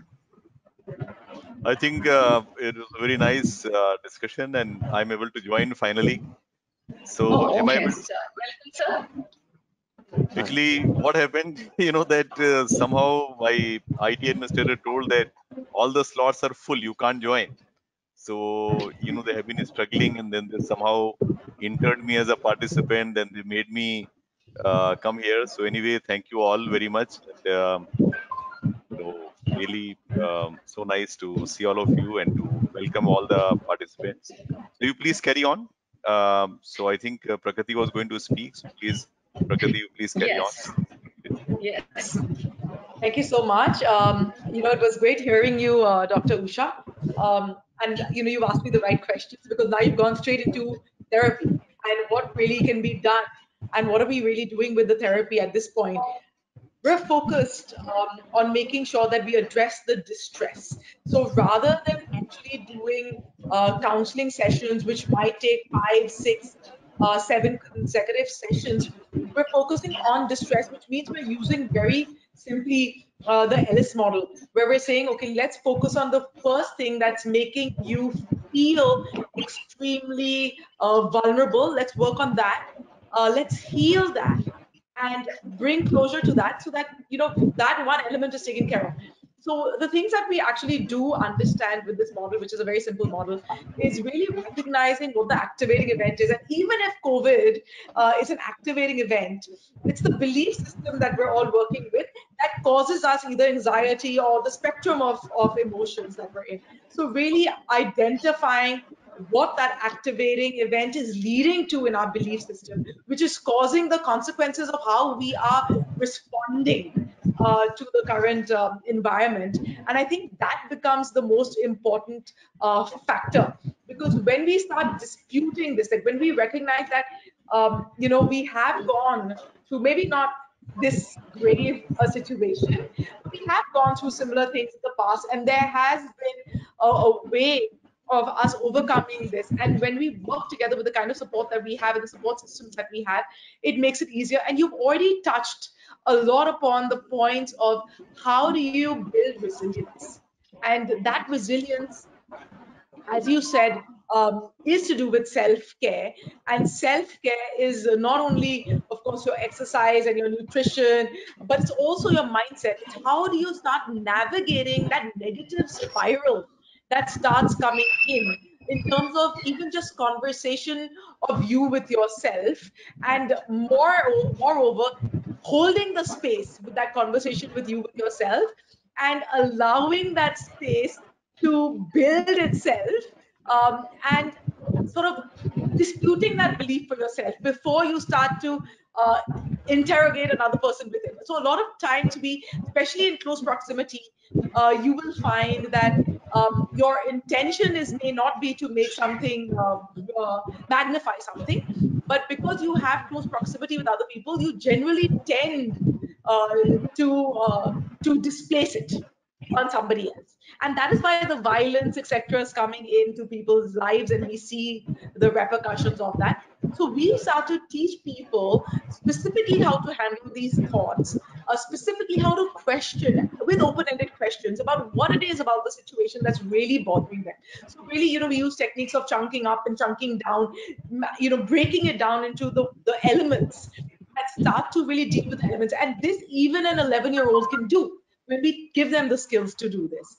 I think it was a very nice discussion, and I'm able to join finally. So, Oh, am I okay, able to? sir. Welcome, sir. Actually, what happened, that somehow my IT administrator told that all the slots are full, you can't join. So, they have been struggling, and then they somehow entered me as a participant, and they made me come here. So, anyway, thank you all very much. And, really, so nice to see all of you and to welcome all the participants. So, you please carry on. So, I think Prakriti was going to speak. So, please, Prakriti, you please carry on. Yes, yes. Thank you so much. It was great hearing you, Dr. Usha. And you've asked me the right questions because now you've gone straight into therapy and what really can be done and what are we really doing with the therapy at this point. We're focused on making sure that we address the distress. So rather than actually doing counseling sessions, which might take 5, 6, 7 consecutive sessions, we're focusing on distress, which means we're using very simply the Ellis model, where we're saying, okay, let's focus on the first thing that's making you feel extremely vulnerable. Let's work on that. Let's heal that and bring closure to that so that that one element is taken care of. So the things that we actually do understand with this model, which is a very simple model, is really recognizing what the activating event is. And even if COVID is an activating event, it's the belief system that we're all working with that causes us either anxiety or the spectrum of emotions that we're in. So really identifying what that activating event is leading to in our belief system, which is causing the consequences of how we are responding to the current environment. And I think that becomes the most important factor, because when we start disputing this, like when we recognize that, we have gone through maybe not this grave situation, but we have gone through similar things in the past, and there has been a way of us overcoming this. And when we work together with the kind of support that we have and the support systems that we have, it makes it easier. And you've already touched a lot upon the points of how do you build resilience. And that resilience, as you said, is to do with self-care. And self-care is not only, of course, your exercise and your nutrition, but it's also your mindset. It's how do you start navigating that negative spiral that starts coming in terms of even just conversation of you with yourself, and moreover, holding the space with that conversation with you with yourself and allowing that space to build itself, and sort of disputing that belief for yourself before you start to uh, interrogate another person within. So a lot of times especially in close proximity, you will find that your intention may not be to make something, magnify something, but because you have close proximity with other people, you generally tend uh, to displace it on somebody else. And that is why the violence, etc., is coming into people's lives, and we see the repercussions of that. So we start to teach people specifically how to handle these thoughts, specifically how to question with open-ended questions about what it is about the situation that's really bothering them. So really, we use techniques of chunking up and chunking down, breaking it down into the elements that start to really deal with the elements. And this even an 11-year-old can do, when we give them the skills to do this.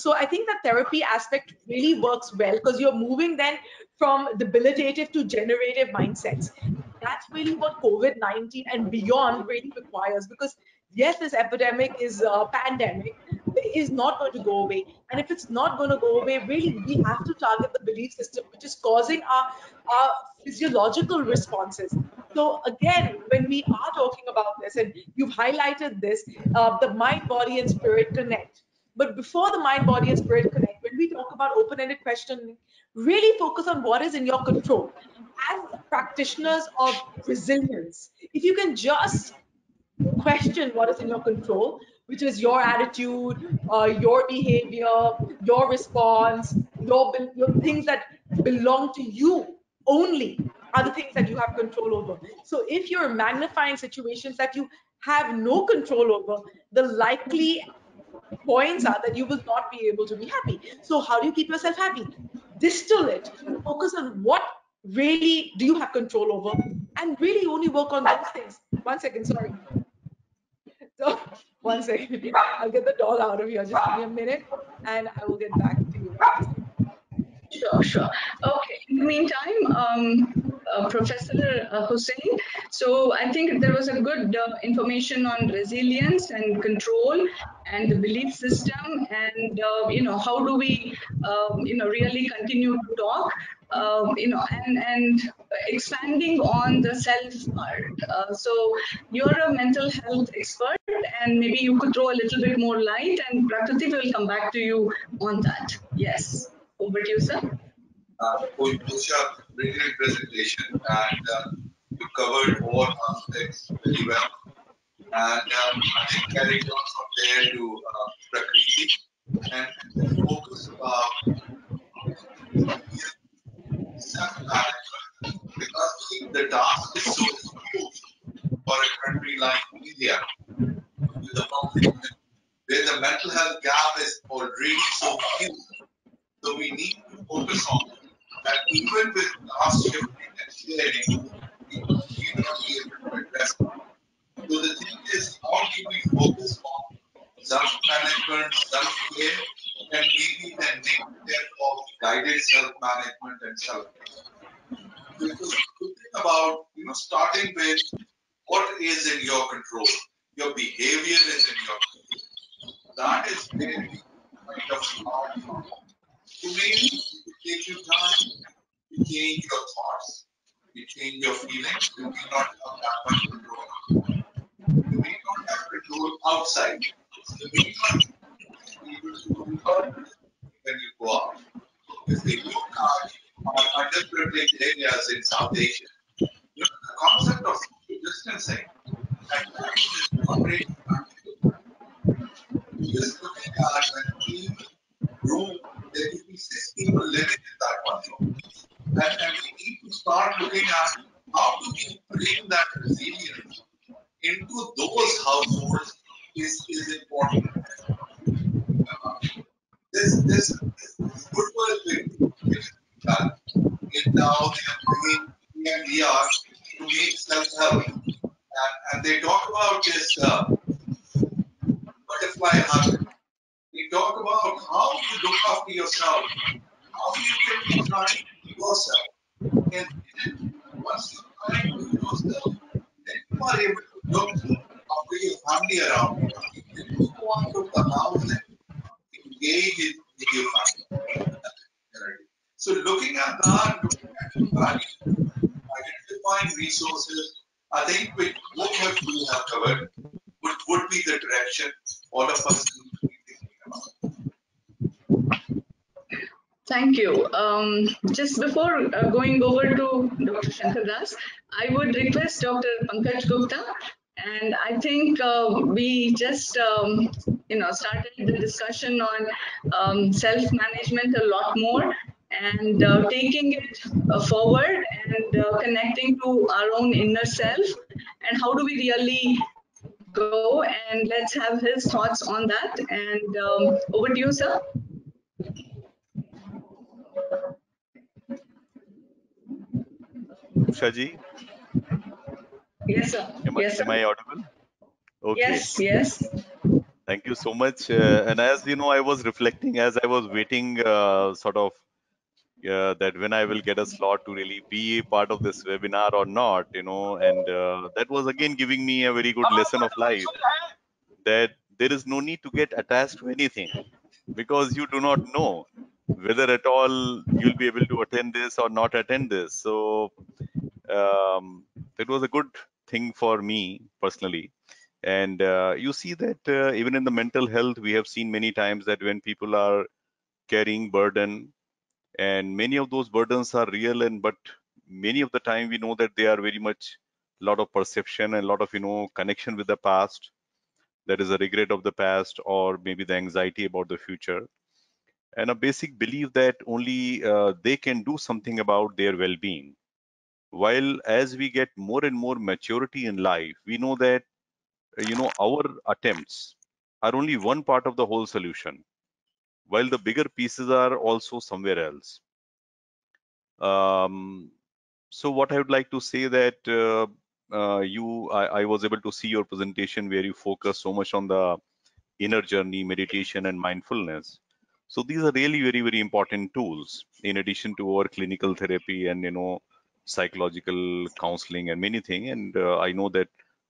So I think that therapy aspect really works well because you're moving then from debilitative to generative mindsets. That's really what COVID-19 and beyond really requires, because yes, this epidemic is a pandemic, is not going to go away. And if it's not going to go away, really, we have to target the belief system, which is causing our physiological responses. So again, when we are talking about this, and you've highlighted this, the mind, body, and spirit connect. But before the mind, body, and spirit connect, when we talk about open-ended questioning, really focus on what is in your control. As practitioners of resilience, if you can just question what is in your control, which is your attitude, your behavior, your response, your things that belong to you only are the things that you have control over. So if you're magnifying situations that you have no control over, the likely points are that you will not be able to be happy. So how do you keep yourself happy? Distill it, focus on what really do you have control over, and really only work on those things. One second, sorry. So, one second. I'll get the dog out of here. Just give me a minute and I will get back to you guys. Sure, sure. Okay. In the meantime, Professor Hussain, so I think there was a good information on resilience and control and the belief system, and how do we really continue to talk, and expanding on the self part. So you're a mental health expert, and maybe you could throw a little bit more light, and Prakriti will come back to you on that. Yes. Over to you, sir. Usha, brilliant presentation, and you covered all aspects very well. And I think carried on from there to Prakriti, and the focus about self-management, because the task is so huge for a country like India, with the population, where the mental health gap is already so huge. So we need to focus on it. And even with task shifting and sharing, we may not be able to address it. So the thing is, how do we focus on self-management, self-care, and maybe the next step of guided self-management and self-care? So it's a good thing about starting with what is in your control. Your behavior is in your control. That is where we kind of start from. So maybe it will take you time to change your thoughts, to change your feelings. You may not have that much control. You may not have control outside. You may not be able to do when you go out. If we look at underprivileged areas in South Asia, the concept of social distancing at times is not really practical. Just looking at an each room, there could be 6 people living in that one room. And we need to start looking at how do we bring that resilience into those households is important. This good work which is done is now they are bringing EMDR to make self-help. And they talk about this butterfly habit. They talk about how you look after yourself, how you can be kind to yourself. And once you're kind to yourself, then you are able to look after your family around you. Then you go out of the house and engage with your family. So looking at that, looking at your values, identifying resources, I think with both what you have covered would be the direction all of us need to be thinking about. Thank you. Just before going over to Dr. Shankar, I would request Dr. Pankaj Gupta, and I think we just started the discussion on self-management a lot more, and taking it forward and connecting to our own inner self, and how do we really go, and let's have his thoughts on that. And over to you, sir. Usha ji? Yes, sir. Yes, sir. Am I audible? Okay. Yes, yes. Thank you so much. And as you know, I was reflecting as I was waiting, sort of, that when I will get a slot to really be a part of this webinar or not, and that was again giving me a very good lesson of life, that there is no need to get attached to anything, because you do not know whether at all you'll be able to attend this or not attend this. So it was a good thing for me personally. And you see that even in the mental health, we have seen many times that when people are carrying burden, and many of those burdens are real, and but many of the time we know that they are very much a lot of perception and a lot of connection with the past. That is a regret of the past, or maybe the anxiety about the future, and a basic belief that only they can do something about their well-being. While as we get more and more maturity in life, we know that our attempts are only one part of the whole solution, while the bigger pieces are also somewhere else. So what I would like to say that I was able to see your presentation where you focus so much on the inner journey, meditation, and mindfulness. So these are really very, very important tools in addition to our clinical therapy and psychological counseling and many things. And I know that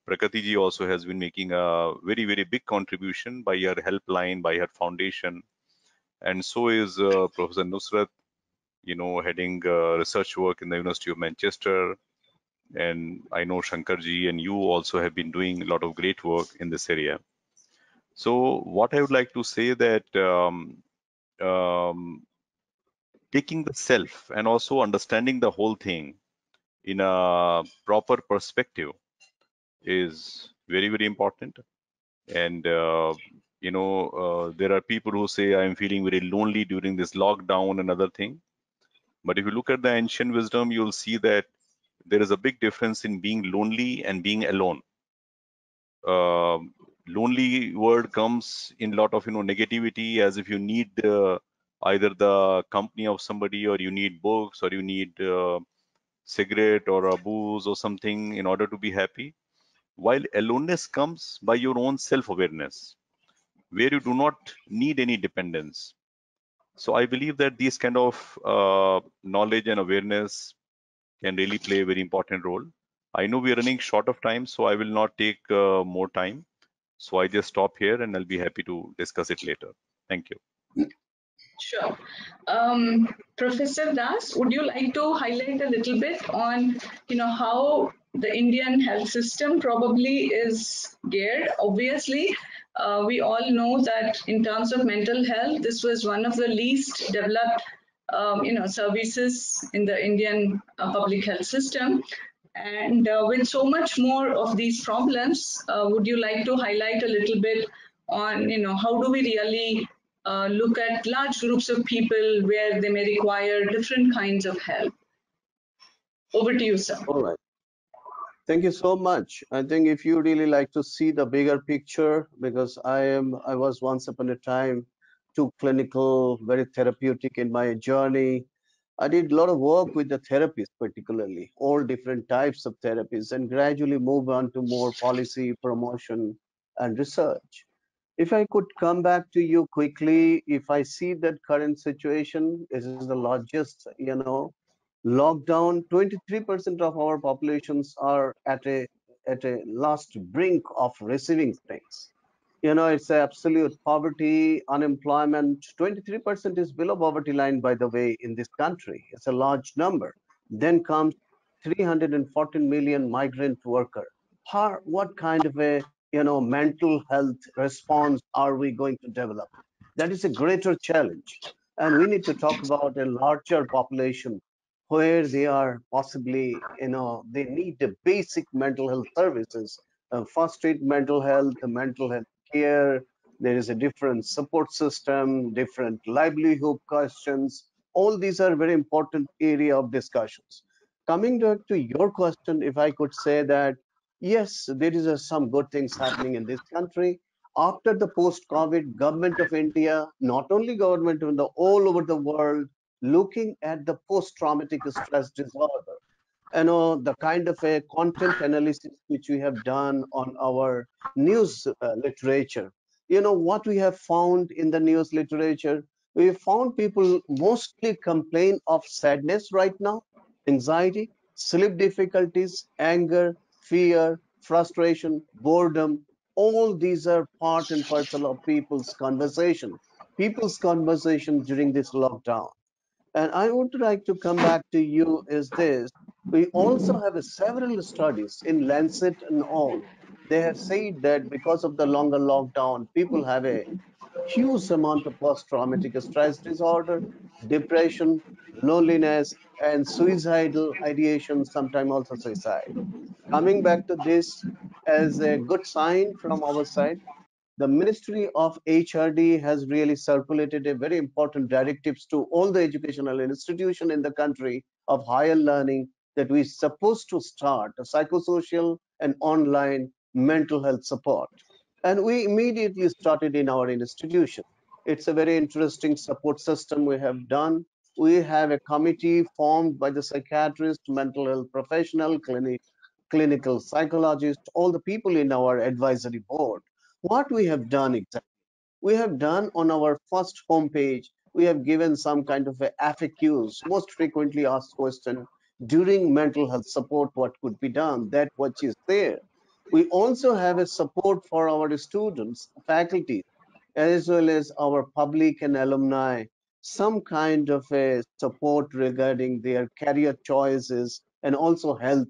Prakati ji also has been making a very, very big contribution by her helpline, by her foundation, and so is Professor Nusrat, heading research work in the University of Manchester. And I know Shankar ji and you also have been doing a lot of great work in this area. So what I would like to say that taking the self and also understanding the whole thing in a proper perspective is very, very important. And there are people who say I'm feeling very lonely during this lockdown and other thing. But if you look at the ancient wisdom, you'll see that there is a big difference in being lonely and being alone. Lonely word comes in a lot of negativity, as if you need either the company of somebody, or you need books, or you need cigarette or a booze or something in order to be happy. While aloneness comes by your own self-awareness, where you do not need any dependence. So I believe that these kind of knowledge and awareness can really play a very important role. I know we are running short of time, so I will not take more time. So I just stop here, and I'll be happy to discuss it later. Thank you. Sure. Professor Das, would you like to highlight a little bit on, how the Indian health system probably is geared? Obviously, we all know that in terms of mental health, this was one of the least developed, services in the Indian public health system. And with so much more of these problems, would you like to highlight a little bit on, how do we really look at large groups of people where they may require different kinds of help? Over to you, sir. All right. Thank you so much. I think if you really like to see the bigger picture, because I was once upon a time too clinical, very therapeutic in my journey. I did a lot of work with the therapists, particularly all different types of therapies, and gradually move on to more policy, promotion, and research. If I could come back to you quickly, if I see that current situation is the largest, lockdown, 23% of our populations are at a last brink of receiving things. It's absolute poverty, unemployment. 23% is below poverty line, by the way, in this country. It's a large number. Then comes 314 million migrant worker. What kind of a mental health response are we going to develop? That is a greater challenge. And we need to talk about a larger population where they are possibly, they need the basic mental health services, first aid mental health care. There is a different support system, different livelihood questions. All these are very important area of discussions. Coming back to your question, if I could say that, yes, there is some good things happening in this country. After the post-COVID, government of India, not only government, in the all over the world, looking at the post-traumatic stress disorder. The kind of a content analysis which we have done on our news literature, what we have found in the news literature? We found people mostly complain of sadness right now, anxiety, sleep difficulties, anger, fear, frustration, boredom. All these are part and parcel of people's conversation during this lockdown. And I would like to come back to you is this. We also have several studies in Lancet and all. They have said that because of the longer lockdown, people have a huge amount of post-traumatic stress disorder, depression, loneliness, and suicidal ideation, sometimes also suicide. Coming back to this as a good sign from our side, the Ministry of HRD has really circulated a very important directives to all the educational institution in the country of higher learning that we're supposed to start a psychosocial and online mental health support. And we immediately started in our institution. It's a very interesting support system we have done. We have a committee formed by the psychiatrist, mental health professional, clinical psychologist, all the people in our advisory board. What we have done exactly? We have done on our first homepage, we have given some kind of a FAQs, most frequently asked question during mental health support, what could be done, that which is there. We also have a support for our students, faculty, as well as our public and alumni, some kind of a support regarding their career choices and also health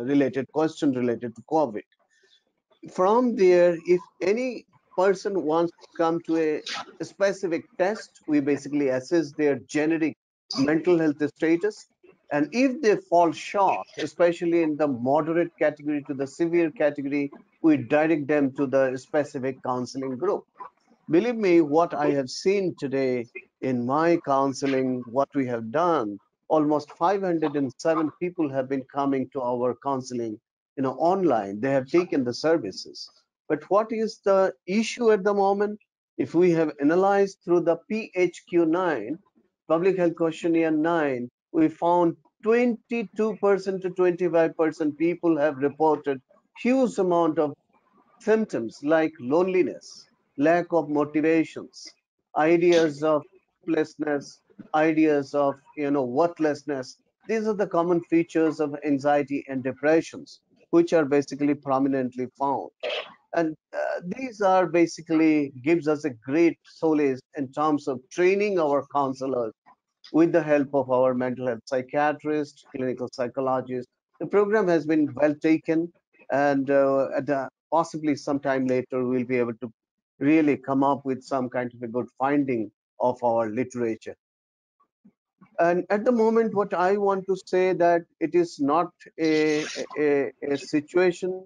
related question related to COVID. From there, if any person wants to come to a specific test, we basically assess their generic mental health status. And if they fall short, especially in the moderate category to the severe category, we direct them to the specific counseling group. Believe me, what I have seen today in my counseling, what we have done, almost 507 people have been coming to our counseling, online. They have taken the services. But what is the issue at the moment? If we have analyzed through the PHQ-9, Public Health Questionnaire 9, we found 22% to 25% people have reported huge amount of symptoms like loneliness, lack of motivations, ideas of hopelessness, ideas of worthlessness. These are the common features of anxiety and depressions, which are basically prominently found. And these are basically gives us a great solace in terms of training our counselors with the help of our mental health psychiatrist, clinical psychologist. The program has been well taken, and possibly sometime later we'll be able to really come up with some kind of a good finding of our literature. And at the moment, what I want to say that it is not a situation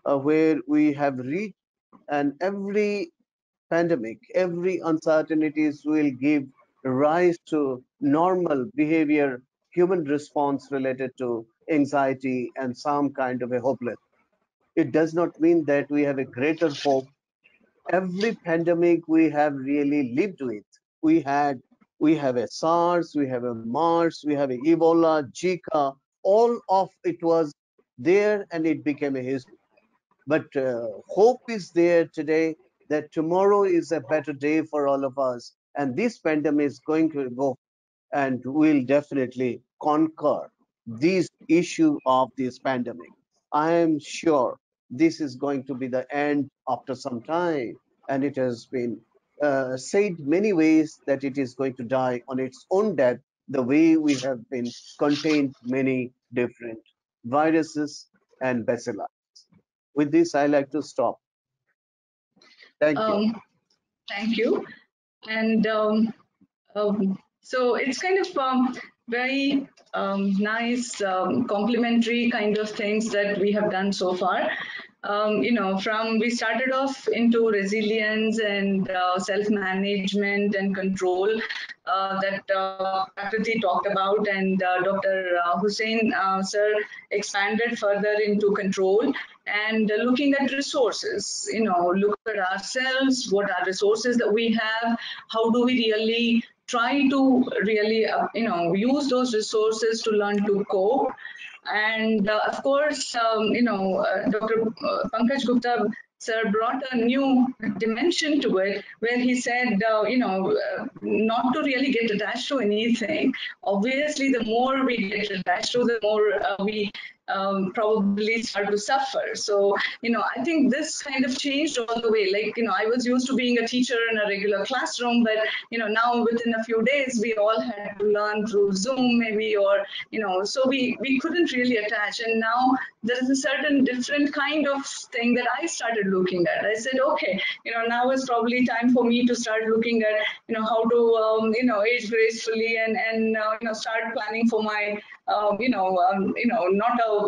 where we have reached, and every pandemic, every uncertainties will give rise to normal behavior, human response related to anxiety and some kind of a hopeless. It does not mean that we have a greater hope. Every pandemic we have really lived with. We had, we have a SARS, we have a MERS, we have a Ebola, Zika. All of it was there, and it became a history. But hope is there today that tomorrow is a better day for all of us. And this pandemic is going to go, and we'll definitely conquer this issue of this pandemic. I am sure this is going to be the end after some time. And it has been said many ways that it is going to die on its own death, the way we have been contained many different viruses and bacilli. With this, I like to stop. Thank you. Thank you. And so it's kind of very nice complementary kind of things that we have done so far. From we started off into resilience and self-management and control that Prakriti talked about, and Dr. Husain sir expanded further into control and looking at resources. Look at ourselves, what are resources that we have, how do we really try to really use those resources to learn to cope. And of course, Dr. Pankaj Gupta sir brought a new dimension to it, where he said, not to really get attached to anything. Obviously, the more we get attached to, the more we probably start to suffer. So, I think this kind of changed all the way. Like, I was used to being a teacher in a regular classroom, but, now within a few days, we all had to learn through Zoom maybe, or, so we couldn't really attach. And now there is a certain different kind of thing that I started looking at. I said, okay, now is probably time for me to start looking at, how to, age gracefully and start planning for my, not a,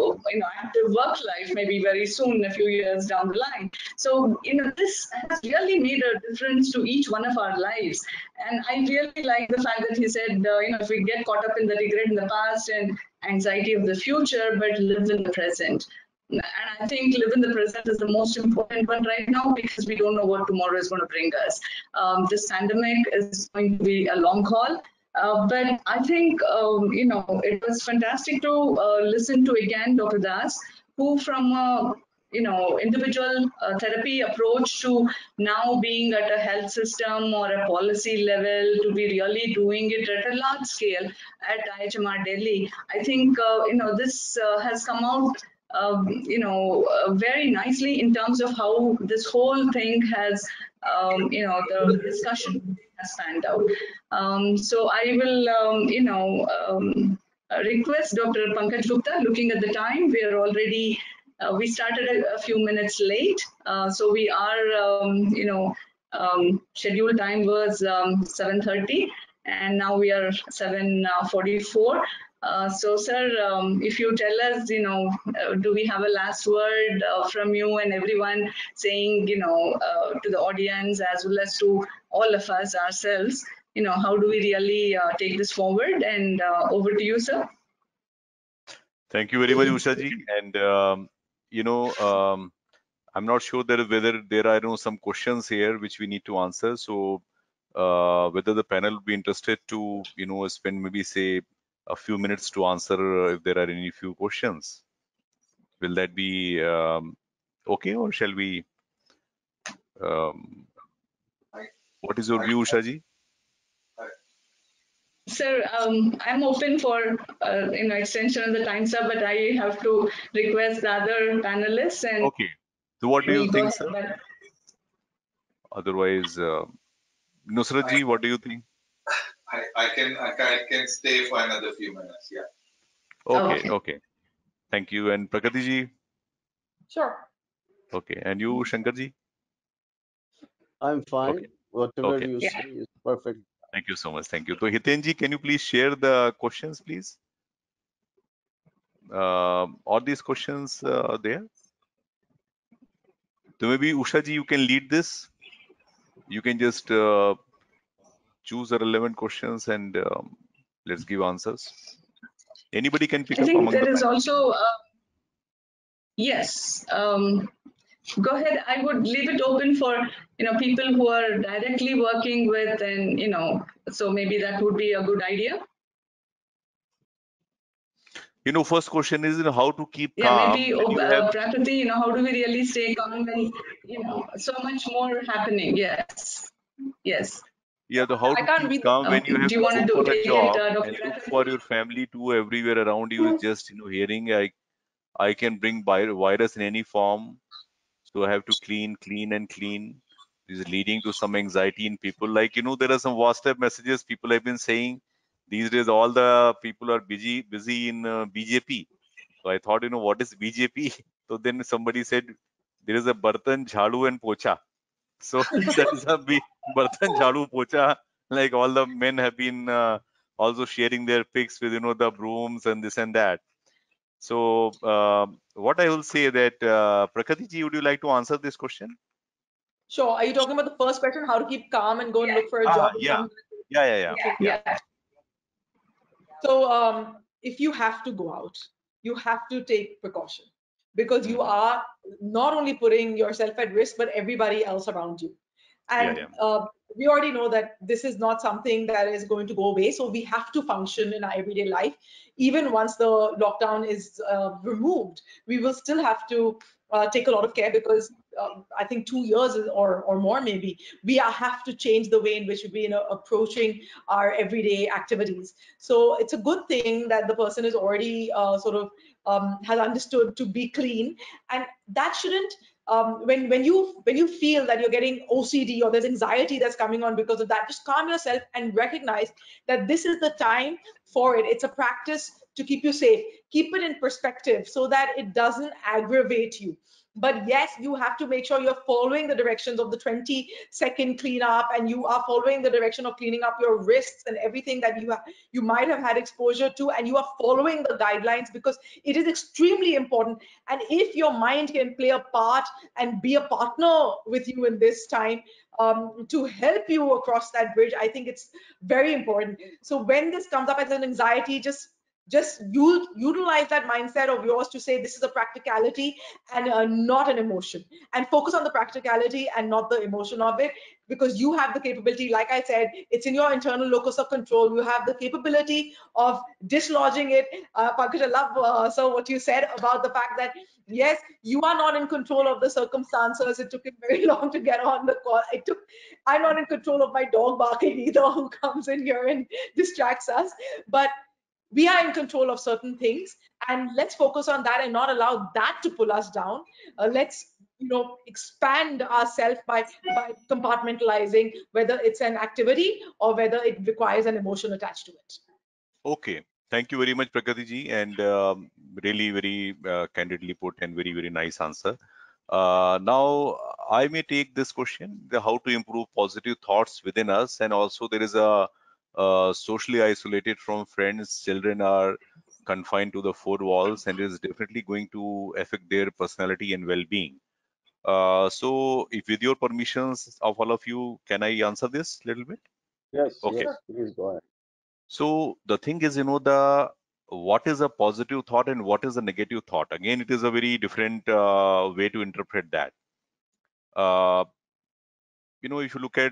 active work life, maybe very soon, a few years down the line. So, this has really made a difference to each one of our lives. And I really like the fact that he said, if we get caught up in the regret in the past and anxiety of the future, but live in the present. And I think live in the present is the most important one right now, because we don't know what tomorrow is going to bring us. This pandemic is going to be a long haul. But I think, it was fantastic to listen to again Dr. Das, who from a individual therapy approach to now being at a health system or a policy level to be really doing it at a large scale at IIHMR Delhi. I think, this has come out very nicely in terms of how this whole thing has, the discussion has panned out. So I will, request Dr. Pankaj Gupta, looking at the time, we are already, we started a few minutes late. So we are, scheduled time was 7:30, and now we are 7:44. So, sir, if you tell us, do we have a last word from you and everyone, saying, to the audience as well as to all of us ourselves, how do we really take this forward? And over to you, sir. Thank you very much, Usha ji. And I'm not sure whether there are some questions here which we need to answer. So whether the panel would be interested to spend maybe say a few minutes to answer if there are any few questions. Will that be okay, or shall we? What is your view, Usha ji? Sir, I'm open for extension of the time, sir, but I have to request the other panelists. And okay. So what do you think, sir? But otherwise, Nusrat ji, what do you think? I can stay for another few minutes. Yeah. Okay. Thank you. And Prakati ji? Sure. Okay. And you, Shankar ji? I'm fine. Okay. Whatever you say is perfect. Thank you so much. Thank you. So Hiten ji, can you please share the questions, please? All these questions there? So maybe Usha ji, you can lead this. You can just choose the relevant questions and let's give answers. Anybody can pick up among the panel. I think there is also, yes. Go ahead. I would leave it open for people who are directly working with, and so maybe that would be a good idea. First question is how to keep calm. Yeah, maybe Prakriti, how do we really stay calm when so much more happening? Yes. Yeah, so how to keep calm when you have to go for a job and look for your family too everywhere around you is just hearing I can bring virus in any form, so I have to clean. This is leading to some anxiety in people. Like there are some WhatsApp messages people have been saying these days all the people are busy in BJP. So I thought what is BJP? So then somebody said there is a Bartan, Jhadu and Pocha. So that is a Bartan, Jhadu, Pocha. Like all the men have been also sharing their pics with the brooms and this and that. So what I will say that Prakriti ji, would you like to answer this question? Sure. Are you talking about the first question, how to keep calm and go and look for a job? Yeah. So if you have to go out, you have to take precaution, because you are not only putting yourself at risk, but everybody else around you. And we already know that this is not something that is going to go away. So we have to function in our everyday life. Even once the lockdown is removed, we will still have to take a lot of care, because I think 2 years or more maybe, we have to change the way in which we've been approaching our everyday activities. So it's a good thing that the person is already sort of has understood to be clean, and that shouldn't when you feel that you're getting OCD or there's anxiety that's coming on because of that, just calm yourself and recognize that this is the time for it. It's a practice to keep you safe. Keep it in perspective so that it doesn't aggravate you. But yes, you have to make sure you're following the directions of the 20-second cleanup, and you are following the direction of cleaning up your wrists and everything that you might have had exposure to, and you are following the guidelines, because it is extremely important. And if your mind can play a part and be a partner with you in this time, to help you across that bridge, I think it's very important. So when this comes up as an anxiety, just you utilize that mindset of yours to say this is a practicality and not an emotion, and focus on the practicality and not the emotion of it, because you have the capability. Like I said, it's in your internal locus of control. You have the capability of dislodging it. Pankaj, I love so what you said about the fact that yes, you are not in control of the circumstances. It took him very long to get on the call. I'm not in control of my dog barking either, who comes in here and distracts us, but we are in control of certain things, and let's focus on that and not allow that to pull us down. Let's expand ourselves by compartmentalizing, whether it's an activity or whether it requires an emotion attached to it. Okay, thank you very much, Prakati ji, and really very candidly put and very, very nice answer. Now, I may take this question, how to improve positive thoughts within us, and also there is a socially isolated from friends, children are confined to the four walls, and it is definitely going to affect their personality and well-being. So, if with your permissions of all of you, can I answer this a little bit? Yes, Okay. yes, please go ahead. So the thing is, the what is a positive thought and what is a negative thought? Again, it is a very different way to interpret that. Uh, if you look at,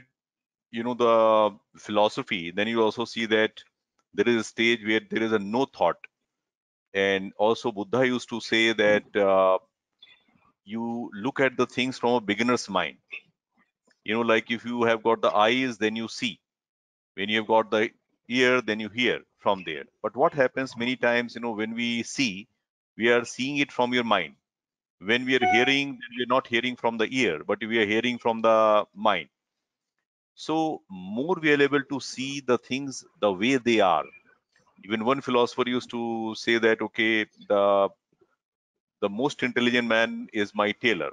the philosophy, then you also see that there is a stage where there is a no thought. And also Buddha used to say that you look at the things from a beginner's mind. Like if you have got the eyes, then you see. When you have got the ear, then you hear from there. But what happens many times, when we see, we are seeing it from your mind. When we are hearing, then we are not hearing from the ear, but we are hearing from the mind. So more we are able to see the things the way they are. Even one philosopher used to say that, okay, the most intelligent man is my tailor,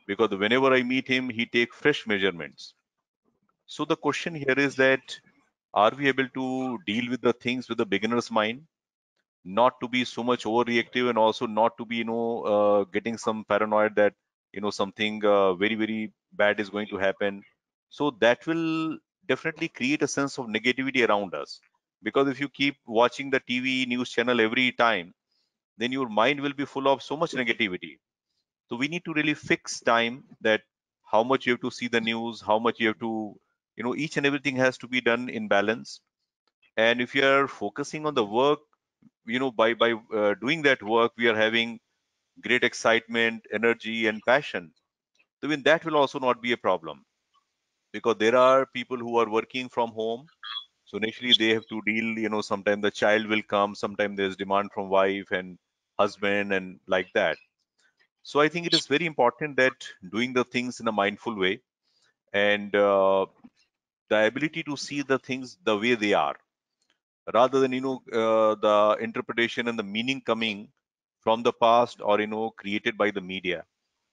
because whenever I meet him, he takes fresh measurements. So the question here is that, are we able to deal with the things with the beginner's mind, not to be so much overreactive, and also not to be, getting some paranoid that, something very, very bad is going to happen. So that will definitely create a sense of negativity around us. Because if you keep watching the TV news channel every time, then your mind will be full of so much negativity. So we need to really fix time, that how much you have to see the news, how much you have to, each and everything has to be done in balance. And if you are focusing on the work, by doing that work, we are having great excitement, energy, and passion. So then that will also not be a problem, because there are people who are working from home. So naturally they have to deal, sometimes the child will come, sometimes there's demand from wife and husband and like that. So I think it is very important that doing the things in a mindful way, and the ability to see the things the way they are, rather than the interpretation and the meaning coming from the past, or created by the media.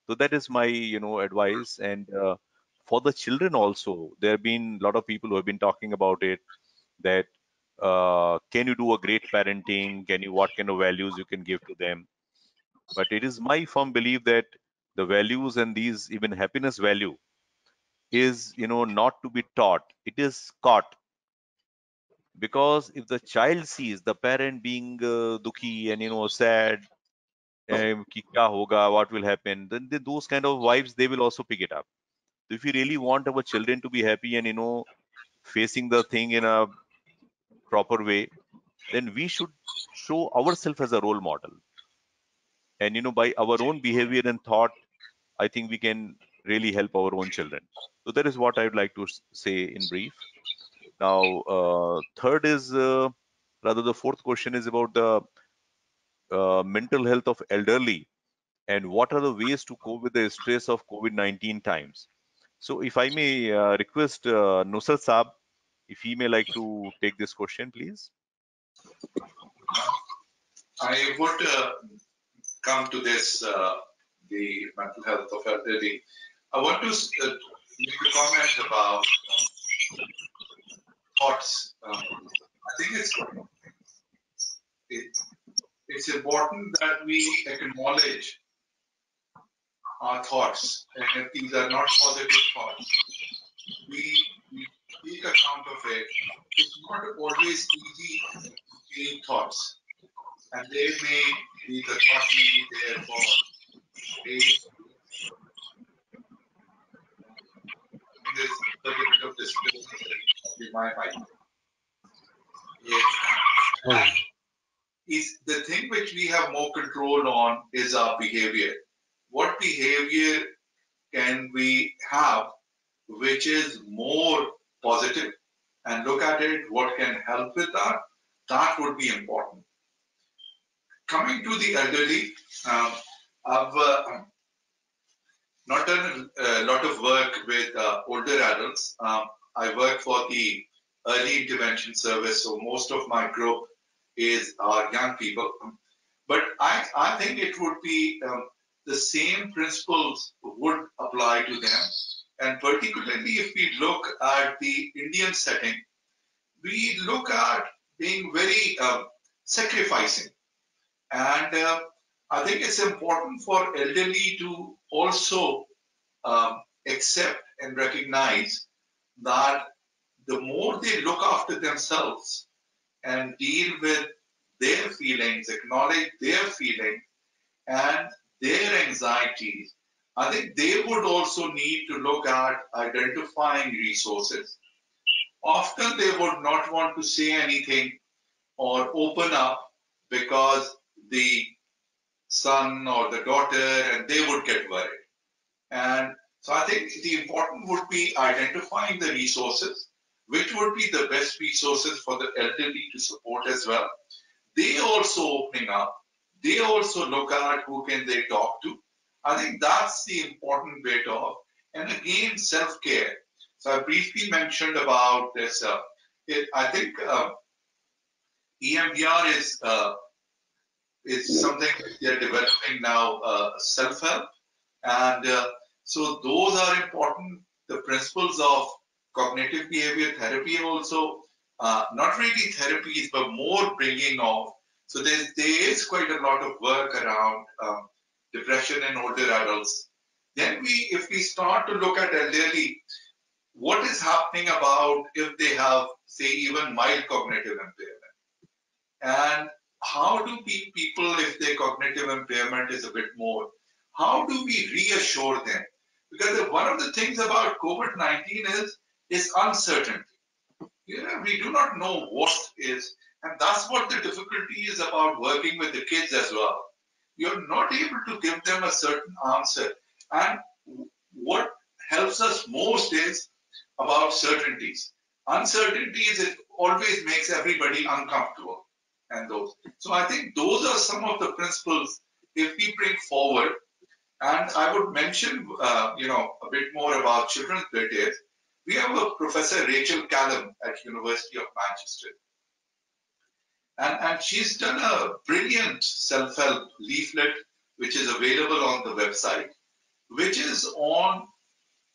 So that is my advice. And for the children also, there have been a lot of people who have been talking about it, that can you do a great parenting, can you, what kind of values you can give to them. But it is my firm belief that the values, and these even happiness value, is not to be taught, it is caught. Because if the child sees the parent being dukhi and sad, ki kya hoga, what will happen, then those kind of vibes they will also pick it up. So if we really want our children to be happy and facing the thing in a proper way, then we should show ourselves as a role model. And by our own behavior and thought, I think we can really help our own children. So that is what I would like to say in brief. Now, third is, rather the fourth question is about the mental health of elderly and what are the ways to cope with the stress of COVID-19 times. So if I may request Nusrat Saab, if he may like to take this question, please. I would come to this, the mental health of elderly. I want to make a comment about thoughts. I think it's important that we acknowledge our thoughts, and if these are not positive thoughts, we take account of it. It's not always easy to change thoughts, and the thoughts may be there for days. There's a little bit of disturbance in my mind. Yeah. Is the thing which we have more control on is our behavior. What behavior can we have which is more positive, and look at it, what can help with that? That would be important. Coming to the elderly, I've not done a lot of work with older adults. I work for the early intervention service, so most of my group is young people. But I think it would be the same principles would apply to them. And particularly if we look at the Indian setting, we look at being very sacrificing. And I think it's important for elderly to also accept and recognize that the more they look after themselves and deal with their feelings, acknowledge their feelings and their anxieties, I think they would also need to look at identifying resources. Often they would not want to say anything or open up because the son or the daughter, and they would get worried. And so I think the important would be identifying the resources, which would be the best resources for the elderly to support as well. They also opening up. They also look at who can they talk to. I think that's the important bit of, and again, self-care. So I briefly mentioned about this. I think EMDR is something they're developing now, self-help. And so those are important. The principles of cognitive behavior therapy also, not really therapies, but more bringing of. So there is quite a lot of work around depression in older adults. Then if we start to look at elderly, what is happening about if they have, say, even mild cognitive impairment? And how do people, if their cognitive impairment is a bit more, how do we reassure them? Because one of the things about COVID-19 is uncertainty. We do not know what is, and that's what the difficulty is about working with the kids as well. You're not able to give them a certain answer. And what helps us most is about certainties. Uncertainties, it always makes everybody uncomfortable. And those. So I think those are some of the principles if we bring forward. And I would mention, a bit more about children's behaviors. We have a Professor Rachel Callum at University of Manchester. And she's done a brilliant self-help leaflet, which is available on the website, which is on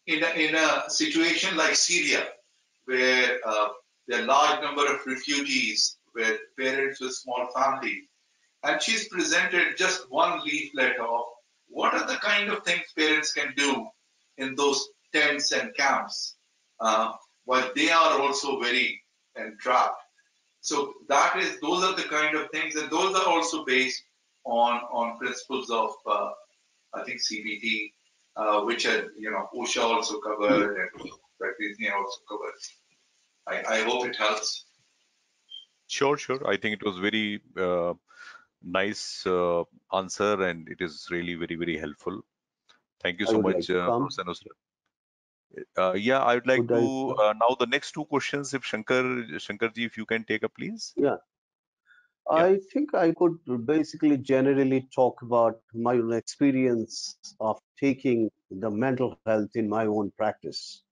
in a situation like Syria, where there are a large number of refugees with parents with small families. And she's presented just one leaflet of what are the kind of things parents can do in those tents and camps, while they are also very entrapped. So those are the kind of things, and those are also based on principles of, I think, CBT, which Usha also covered and Disney also covered. I hope it helps. Sure. I think it was very nice answer, and it is really very, very helpful. Thank you I so would much, like to come. Professor Nusrat. Yeah, I would like Would I? to now the next two questions. If Shankarji, if you can take up, please. Yeah, Yeah. I think I could basically generally talk about my own experience of taking the mental health in my own practice.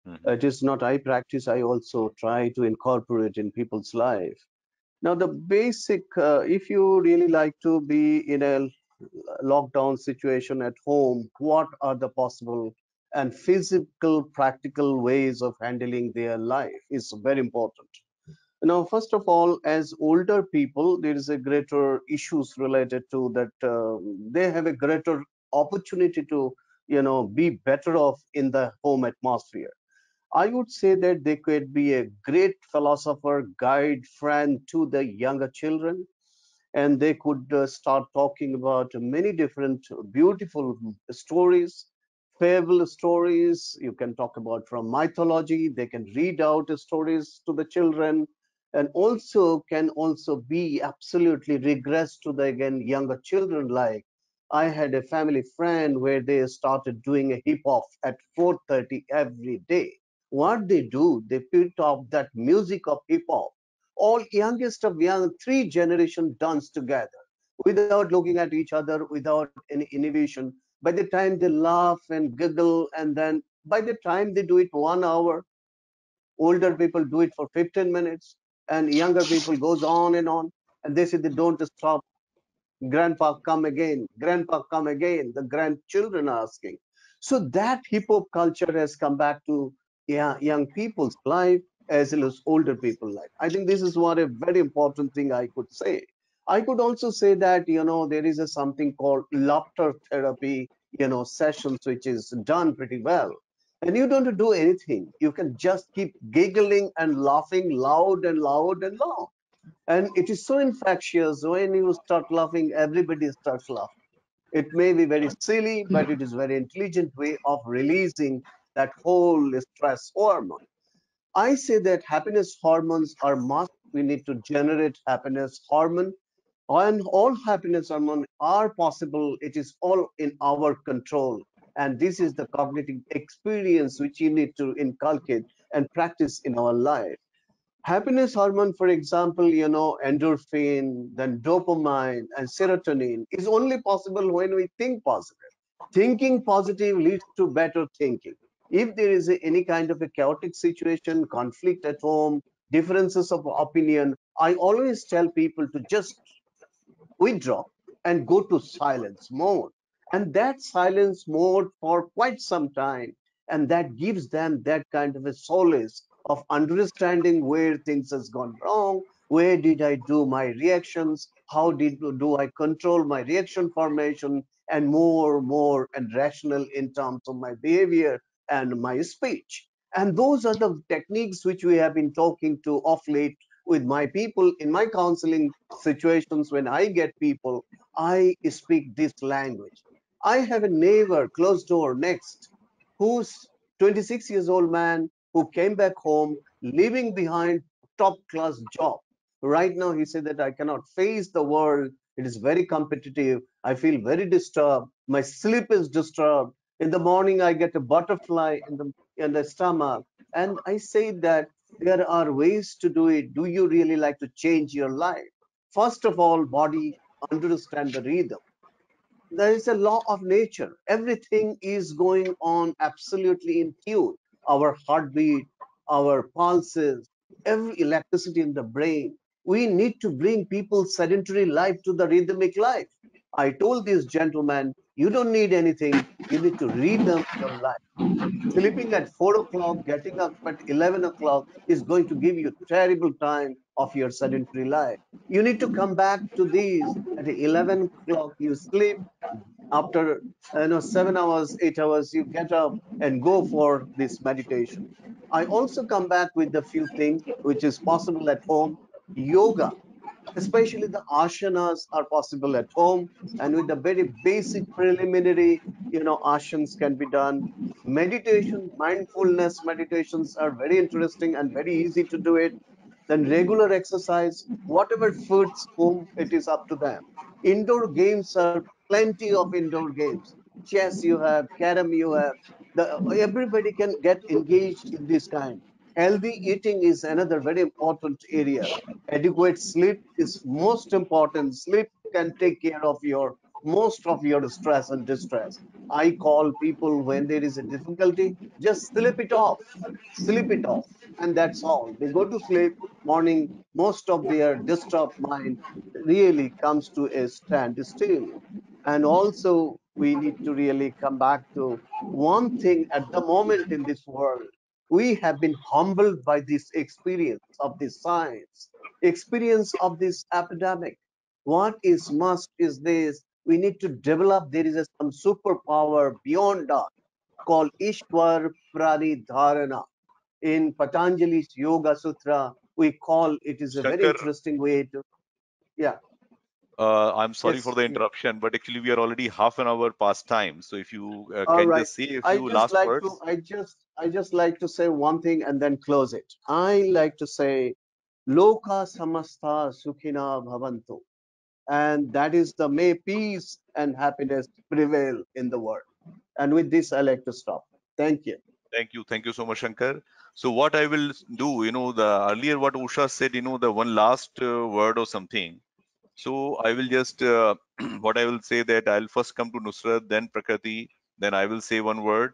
Hmm. It is not I practice, I also try to incorporate in people's life. Now, the basic, if you really like to be in a lockdown situation at home, what are the possible and physical, practical ways of handling their life is very important. Now, first of all, as older people, there is a greater issues related to that. They have a greater opportunity to, be better off in the home atmosphere. I would say that they could be a great philosopher, guide, friend to the younger children, and they could start talking about many different beautiful stories, fable stories. You can talk about from mythology. They can read out stories to the children, and also can also be absolutely regress to the again younger children. Like I had a family friend where they started doing a hip hop at 4:30 every day. What they do, they picked up that music of hip hop, all youngest of young, three generation dance together without looking at each other, without any inhibition. By the time they laugh and giggle, and then by the time they do it 1 hour, older people do it for 15 minutes, and younger people goes on, and they say they don't stop. Grandpa, come again. Grandpa, come again. The grandchildren are asking. So that hip hop culture has come back to, yeah, young people's life as well as older people's life. I think this is what a very important thing I could say. I could also say that, there is a something called laughter therapy, sessions, which is done pretty well. And you don't do anything. You can just keep giggling and laughing loud and loud and loud, and it is so infectious. When you start laughing, everybody starts laughing. It may be very silly, but it is very intelligent way of releasing that whole stress hormone. I say that happiness hormones are must. We need to generate happiness hormone, and all happiness hormone are possible. It is all in our control, and this is the cognitive experience which you need to inculcate and practice in our life. Happiness hormone, for example, endorphin, then dopamine and serotonin is only possible when we think positive. Thinking positive leads to better thinking. If there is any kind of a chaotic situation, conflict at home, differences of opinion, I always tell people to just withdraw and go to silence mode. And that silence mode for quite some time. And that gives them that kind of a solace of understanding where things has gone wrong, where did I do my reactions, how did do I control my reaction formation, and more and rational in terms of my behavior and my speech. And those are the techniques which we have been talking to of late with my people in my counseling situations. When I get people, I speak this language. I have a neighbor close door next who's 26 years old man who came back home leaving behind top class job. Right now he said that I cannot face the world. It is very competitive. I feel very disturbed. My sleep is disturbed. In the morning I get a butterfly in the stomach. And I say that there are ways to do it. Do you really like to change your life? First of all, body, understand the rhythm. There is a law of nature. Everything is going on absolutely in tune. Our heartbeat, our pulses, every electricity in the brain. We need to bring people's sedentary life to the rhythmic life. I told this gentleman, you don't need anything. You need to rhythm your life. Sleeping at 4 o'clock, getting up at 11 o'clock is going to give you terrible time of your sedentary life. You need to come back to these at 11 o'clock. You sleep after 7 hours, 8 hours. You get up and go for this meditation. I also come back with a few things which is possible at home. Yoga, especially the asanas, are possible at home, and with the very basic preliminary asanas can be done. Meditation, mindfulness meditations are very interesting and very easy to do it. Then regular exercise, whatever foods whom, it is up to them. Indoor games are plenty of indoor games. chess you have, carom you have. Everybody can get engaged in this kind. Healthy eating is another very important area. Adequate sleep is most important. Sleep can take care of your most of your stress and distress. I call people when there is a difficulty, just sleep it off. Sleep it off. And that's all. They go to sleep, morning, most of their disturbed mind really comes to a standstill. And also, we need to really come back to one thing at the moment in this world. We have been humbled by this experience of this science, experience of this epidemic. What is must is this: we need to develop, there is some superpower beyond us called Ishwar Pranidharana. In Patanjali's Yoga Sutra, we call it is a very Shankar, interesting way to, yeah, I'm sorry for yes. the interruption, but actually we are already half an hour past time. So if you All can right. just say a I few just last like to words. I just like to say one thing and then close it. I like to say Loka Samastha Sukhina Bhavantu. And that is the may peace and happiness prevail in the world. And with this, I like to stop. Thank you. Thank you so much, Shankar. So what I will do, the earlier what Usha said, the one last word or something. So I will just what I will say that I'll first come to Nusrat, then Prakriti, then I will say one word,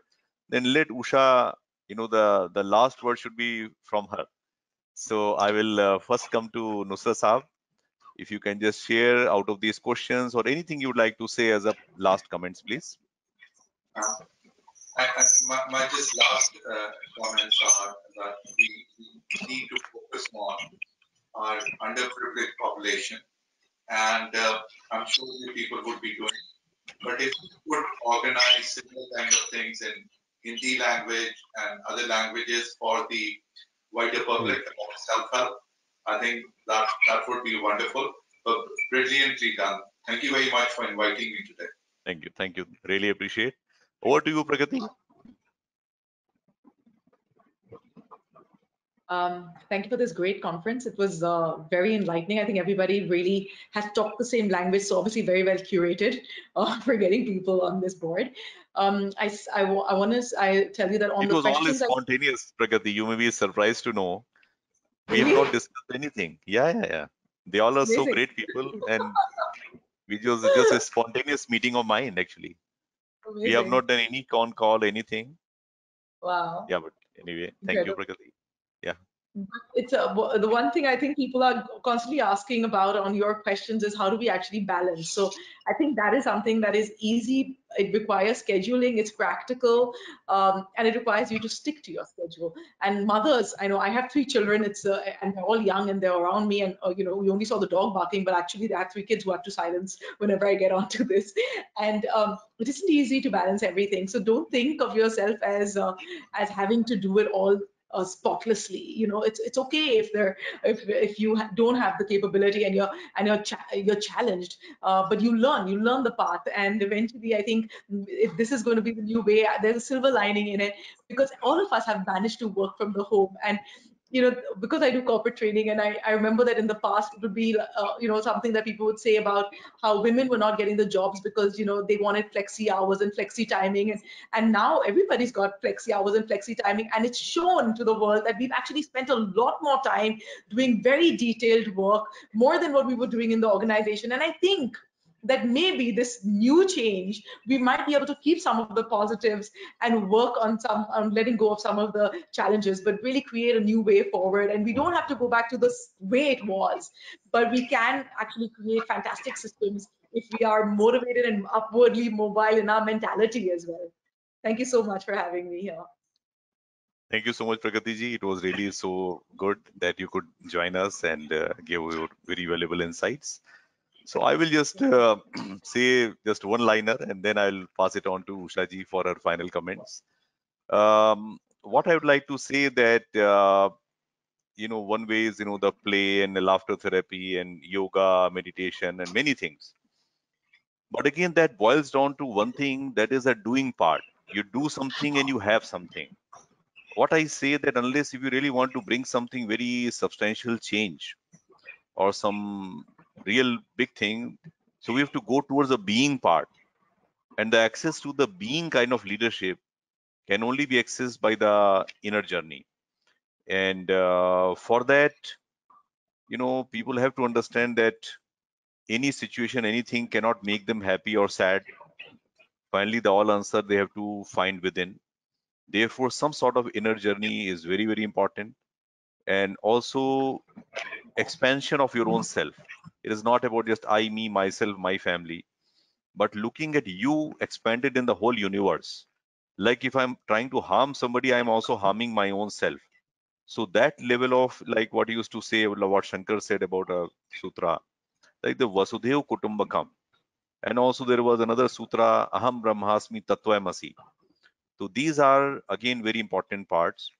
then let Usha, the last word should be from her. So I will first come to Nusrat Saab. If you can just share out of these questions or anything you would like to say as a last comments, please. My just last comments are that we need to focus on our underprivileged population, and I'm sure the people would be doing. But if we could organize similar kind of things in Hindi language and other languages for the wider public about self-help, I think that would be wonderful. But brilliantly done. Thank you very much for inviting me today. Thank you. Really appreciate. Over to you, Prakriti. Thank you for this great conference. It was very enlightening. I think everybody really has talked the same language, so obviously very well curated for getting people on this board. I tell you that on It the was all questions, spontaneous, Prakriti. You may be surprised to know we have not really discussed anything. Yeah. They all are so amazing, great people, and we just a spontaneous meeting of mind actually. We have amazing. not done any con call, anything. Wow, Yeah, but anyway, thank you, incredible. Prakriti. Yeah, It's the one thing I think people are constantly asking about on your questions is how do we actually balance? So I think that is something that is easy. It requires scheduling. It's practical, and it requires you to stick to your schedule. And mothers, I know I have 3 children. And they're all young and they're around me. And we only saw the dog barking, but actually I have 3 kids who have to silence whenever I get onto this. And it isn't easy to balance everything. So don't think of yourself as having to do it all spotlessly. It's okay if you don't have the capability and you're challenged, but you learn the path, and eventually I think if this is going to be the new way, there's a silver lining in it, because all of us have managed to work from the home. And because I do corporate training, and I remember that in the past it would be something that people would say about how women were not getting the jobs because they wanted flexi hours and flexi timing, and now everybody's got flexi hours and flexi timing, and it's shown to the world that we've actually spent a lot more time doing very detailed work, more than what we were doing in the organization. And I think that maybe this new change, we might be able to keep some of the positives and work on letting go of some of the challenges, but really create a new way forward. And we don't have to go back to the way it was, but we can actually create fantastic systems if we are motivated and upwardly mobile in our mentality as well. Thank you so much for having me here. thank you so much, Prakriti ji. It was really so good that you could join us and give your very valuable insights. So I will just say just one liner and then I'll pass it on to Usha ji for her final comments. What I would like to say that one way is the play and the laughter therapy and yoga, meditation, and many things. But again, that boils down to one thing, that is a doing part. You do something and you have something. What I say that unless if you really want to bring something very substantial change or some real big thing, so we have to go towards the being part. And the access to the being kind of leadership can only be accessed by the inner journey. And for that, people have to understand that any situation, anything cannot make them happy or sad. Finally, the all answer they have to find within. Therefore, some sort of inner journey is very, very important. And also expansion of your own self. It is not about just I, me, myself, my family, but looking at you expanded in the whole universe. Like if I'm trying to harm somebody, I'm also harming my own self. So that level of, like what he used to say, what Shankar said about a sutra, like the Vasudhaiva Kutumbakam. And also there was another sutra, Aham Brahmasmi Tattvamasi. So these are again very important parts.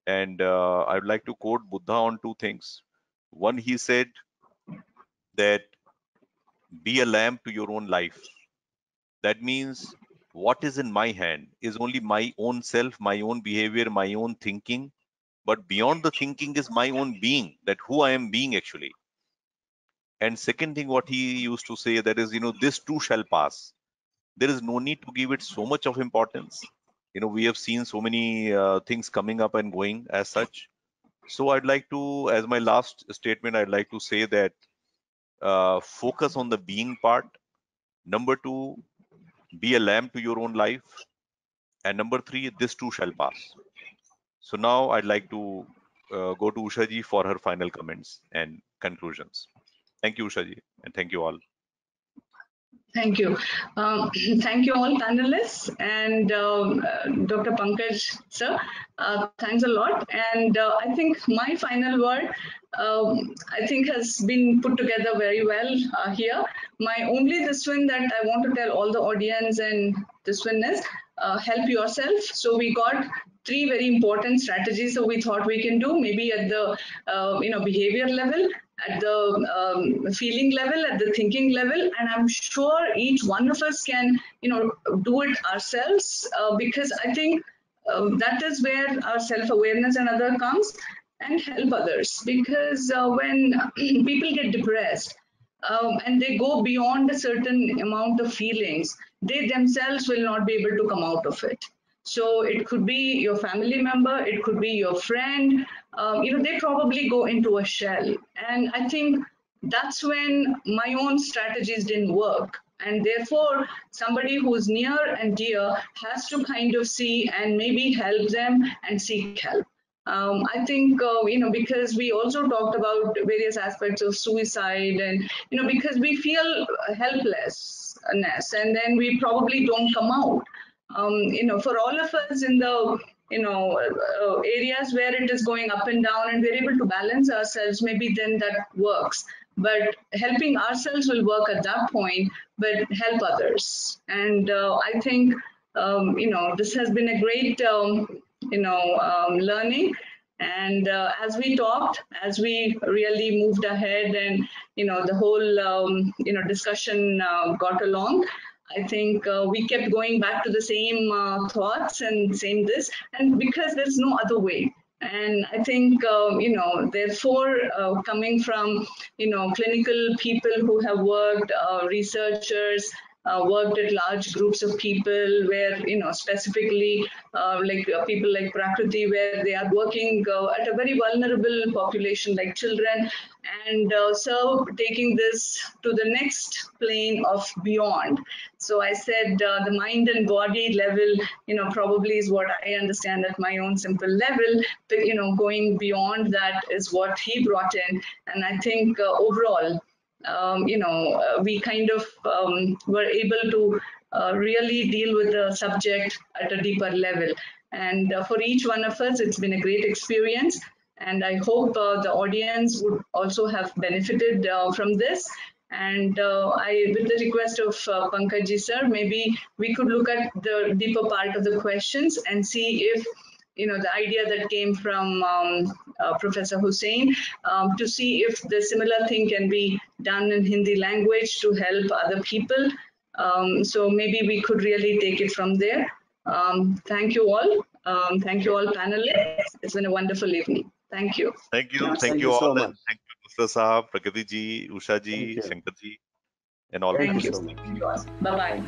And I would like to quote Buddha on two things. One, he said that be a lamp to your own life. That means what is in my hand is only my own self, my own behavior, my own thinking. But beyond the thinking is my own being, that who I am being actually. And second thing, what he used to say, that is, this too shall pass. There is no need to give it so much of importance. We have seen so many things coming up and going as such. So I'd like to, as my last statement, I'd like to say that focus on the being part. Number two, be a lamp to your own life. And number three, this too shall pass. So now I'd like to go to Usha ji for her final comments and conclusions. Thank you, Usha ji, and thank you all. Thank you. Thank you all panelists and Dr. Pankaj sir. Thanks a lot. And I think my final word, I think has been put together very well here. My only this one that I want to tell all the audience and this one is help yourself. So we got three very important strategies. So we thought we can do maybe at the behavior level, at the feeling level, at the thinking level, and I'm sure each one of us can do it ourselves because I think that is where our self-awareness and other comes, and help others, because when people get depressed and they go beyond a certain amount of feelings, they themselves will not be able to come out of it. So it could be your family member, it could be your friend, they probably go into a shell. And I think that's when my own strategies didn't work. And therefore, somebody who's near and dear has to kind of see and maybe help them and seek help. I think, because we also talked about various aspects of suicide and, because we feel helplessness and then we probably don't come out. For all of us in the, areas where it is going up and down and we're able to balance ourselves, maybe then that works. But helping ourselves will work at that point, but help others. And I think, this has been a great, learning. And as we talked, as we really moved ahead and, the whole, discussion got along, I think we kept going back to the same thoughts and same this, and because there's no other way. And I think, therefore, coming from, clinical people who have worked, researchers, worked at large groups of people where, specifically people like Prakriti, where they are working at a very vulnerable population like children, and so taking this to the next plane of beyond. So I said the mind and body level, probably is what I understand at my own simple level, but, going beyond that is what he brought in. And I think overall, we kind of were able to really deal with the subject at a deeper level. And for each one of us, it's been a great experience. And I hope the audience would also have benefited from this. And with the request of Pankaj sir, maybe we could look at the deeper part of the questions and see if, the idea that came from Professor Husain, to see if the similar thing can be done in Hindi language to help other people. So maybe we could really take it from there. Thank you all. Thank you all panelists. It's been a wonderful evening. Thank you. Thank you. Thank you all. So and thank you, Nusrat Sahab, Prakriti ji, Usha ji, Shankar ji, and all. Thank you. Bye-bye.